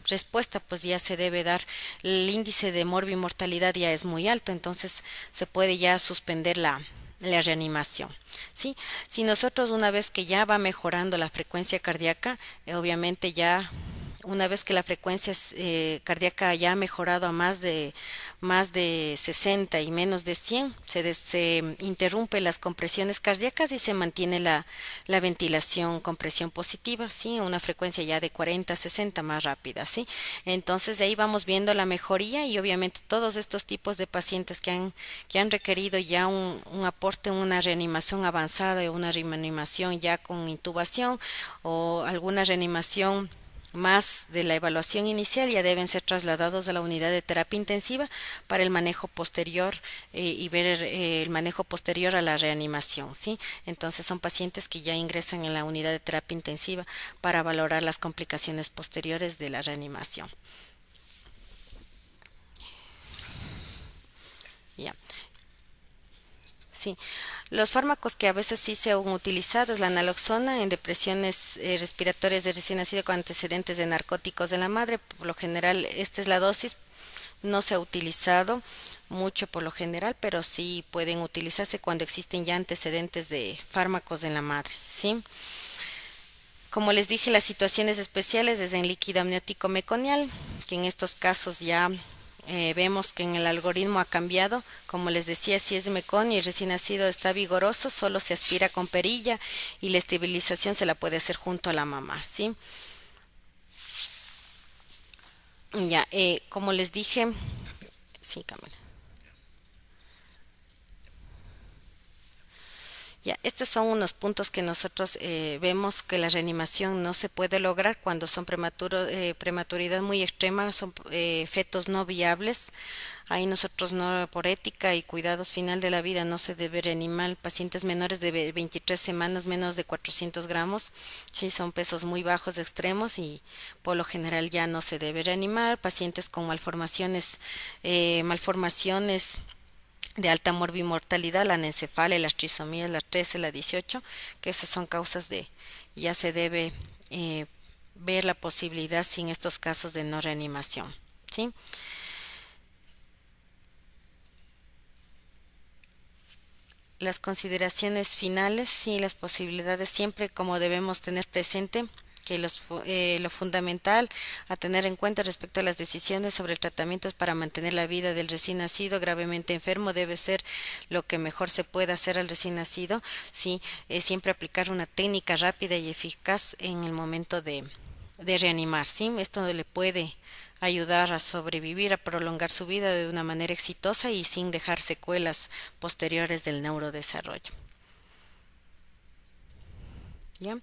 respuesta, pues ya se debe dar, el índice de morbimortalidad ya es muy alto, entonces se puede ya suspender la reanimación, ¿sí? Si nosotros una vez que ya va mejorando la frecuencia cardíaca, obviamente ya una vez que la frecuencia cardíaca ya ha mejorado a más de 60 y menos de 100, se interrumpe las compresiones cardíacas y se mantiene la ventilación con presión positiva, ¿sí? Una frecuencia ya de 40 a 60 más rápida, ¿sí? Entonces de ahí vamos viendo la mejoría y obviamente todos estos tipos de pacientes que han requerido ya un aporte, una reanimación avanzada o una reanimación ya con intubación o alguna reanimación más de la evaluación inicial, ya deben ser trasladados a la unidad de terapia intensiva para el manejo posterior y ver el manejo posterior a la reanimación, ¿sí? Entonces son pacientes que ya ingresan en la unidad de terapia intensiva para valorar las complicaciones posteriores de la reanimación. Ya. Sí, los fármacos que a veces sí se han utilizado es la naloxona en depresiones respiratorias de recién nacido con antecedentes de narcóticos de la madre. Por lo general, esta es la dosis, no se ha utilizado. mucho por lo general, pero sí pueden utilizarse cuando existen ya antecedentes de fármacos en la madre, ¿sí? Como les dije, las situaciones especiales es en líquido amniótico meconial, que en estos casos ya vemos que en el algoritmo ha cambiado. Como les decía, si es de meconio y recién nacido está vigoroso, solo se aspira con perilla y la estabilización se la puede hacer junto a la mamá, ¿sí? Ya, como les dije, sí, Camila. Ya, estos son unos puntos que nosotros vemos que la reanimación no se puede lograr cuando son prematuridad muy extrema, son fetos no viables. Ahí nosotros no, por ética y cuidados final de la vida, no se debe reanimar pacientes menores de 23 semanas, menos de 400 gramos. Sí, son pesos muy bajos extremos y por lo general ya no se debe reanimar. Pacientes con malformaciones de alta morbimortalidad, la anencefalia, las trisomías, la 13, la 18, que esas son causas de, ya se debe ver la posibilidad sin estos casos de no reanimación, ¿sí? Las consideraciones finales y las posibilidades siempre como debemos tener presente que lo fundamental a tener en cuenta respecto a las decisiones sobre tratamientos para mantener la vida del recién nacido gravemente enfermo debe ser lo que mejor se pueda hacer al recién nacido, sí, siempre aplicar una técnica rápida y eficaz en el momento de reanimar, sí, esto le puede ayudar a sobrevivir, a prolongar su vida de una manera exitosa y sin dejar secuelas posteriores del neurodesarrollo. ¿Ya?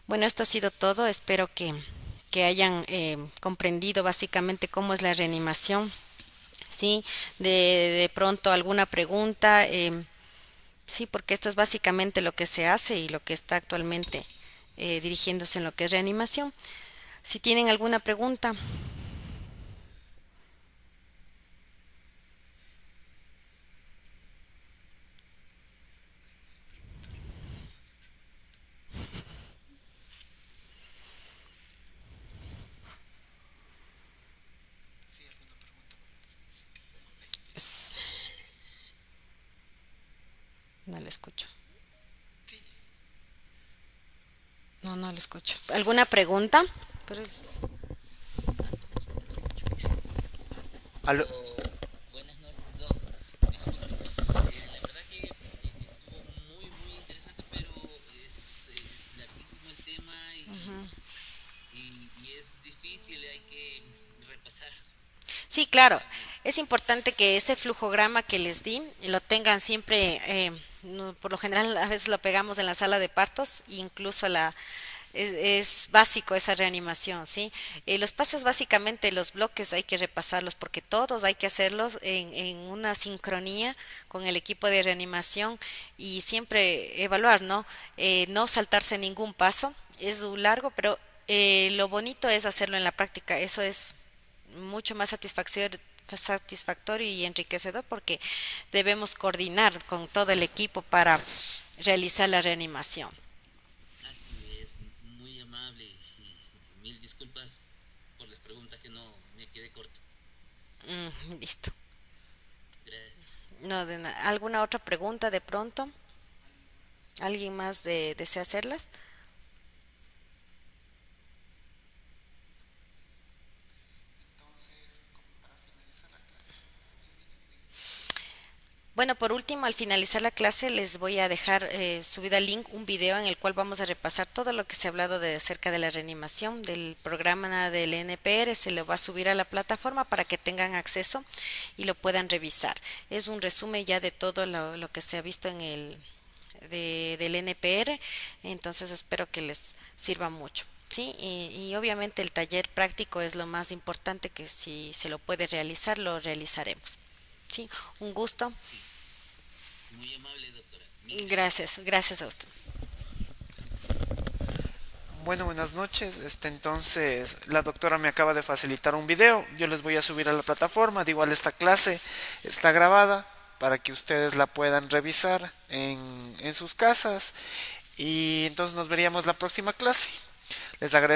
Bueno, esto ha sido todo. Espero que hayan comprendido básicamente cómo es la reanimación. ¿Sí? De pronto alguna pregunta. Sí, porque esto es básicamente lo que se hace y lo que está actualmente dirigiéndose en lo que es reanimación. Si tienen alguna pregunta. No le escucho. No, no le escucho. ¿Alguna pregunta? Pero Aló. Buenas noches, Doc. Disculpe, la verdad que estuvo muy interesante, pero es larguísimo el tema y es difícil, hay que repasar. sí, claro. Es importante que ese flujograma que les di lo tengan siempre, por lo general a veces lo pegamos en la sala de partos, incluso es básico esa reanimación, ¿sí? Los pasos básicamente, los bloques hay que repasarlos porque todos hay que hacerlos en una sincronía con el equipo de reanimación y siempre evaluar, ¿no? No saltarse ningún paso, es un largo, pero lo bonito es hacerlo en la práctica, eso es mucho más satisfactorio y enriquecedor porque debemos coordinar con todo el equipo para realizar la reanimación. Así es, muy amable y mil disculpas por las preguntas que no me quedé corto. Listo. Gracias. No, ¿alguna otra pregunta de pronto? ¿Alguien más desea hacerlas? Bueno, por último, al finalizar la clase les voy a dejar subido al link un video en el cual vamos a repasar todo lo que se ha hablado acerca de la reanimación del programa del NPR. Se lo va a subir a la plataforma para que tengan acceso y lo puedan revisar. Es un resumen ya de todo lo que se ha visto en del NPR, entonces espero que les sirva mucho. Sí, y obviamente el taller práctico es lo más importante que si se lo puede realizar, lo realizaremos. Sí, un gusto. Sí, muy amable, doctora. Mil gracias. Gracias, gracias a usted. Bueno, buenas noches. Entonces, la doctora me acaba de facilitar un video. Yo les voy a subir a la plataforma. De igual esta clase está grabada para que ustedes la puedan revisar en sus casas. Y entonces nos veríamos la próxima clase. Les agradezco.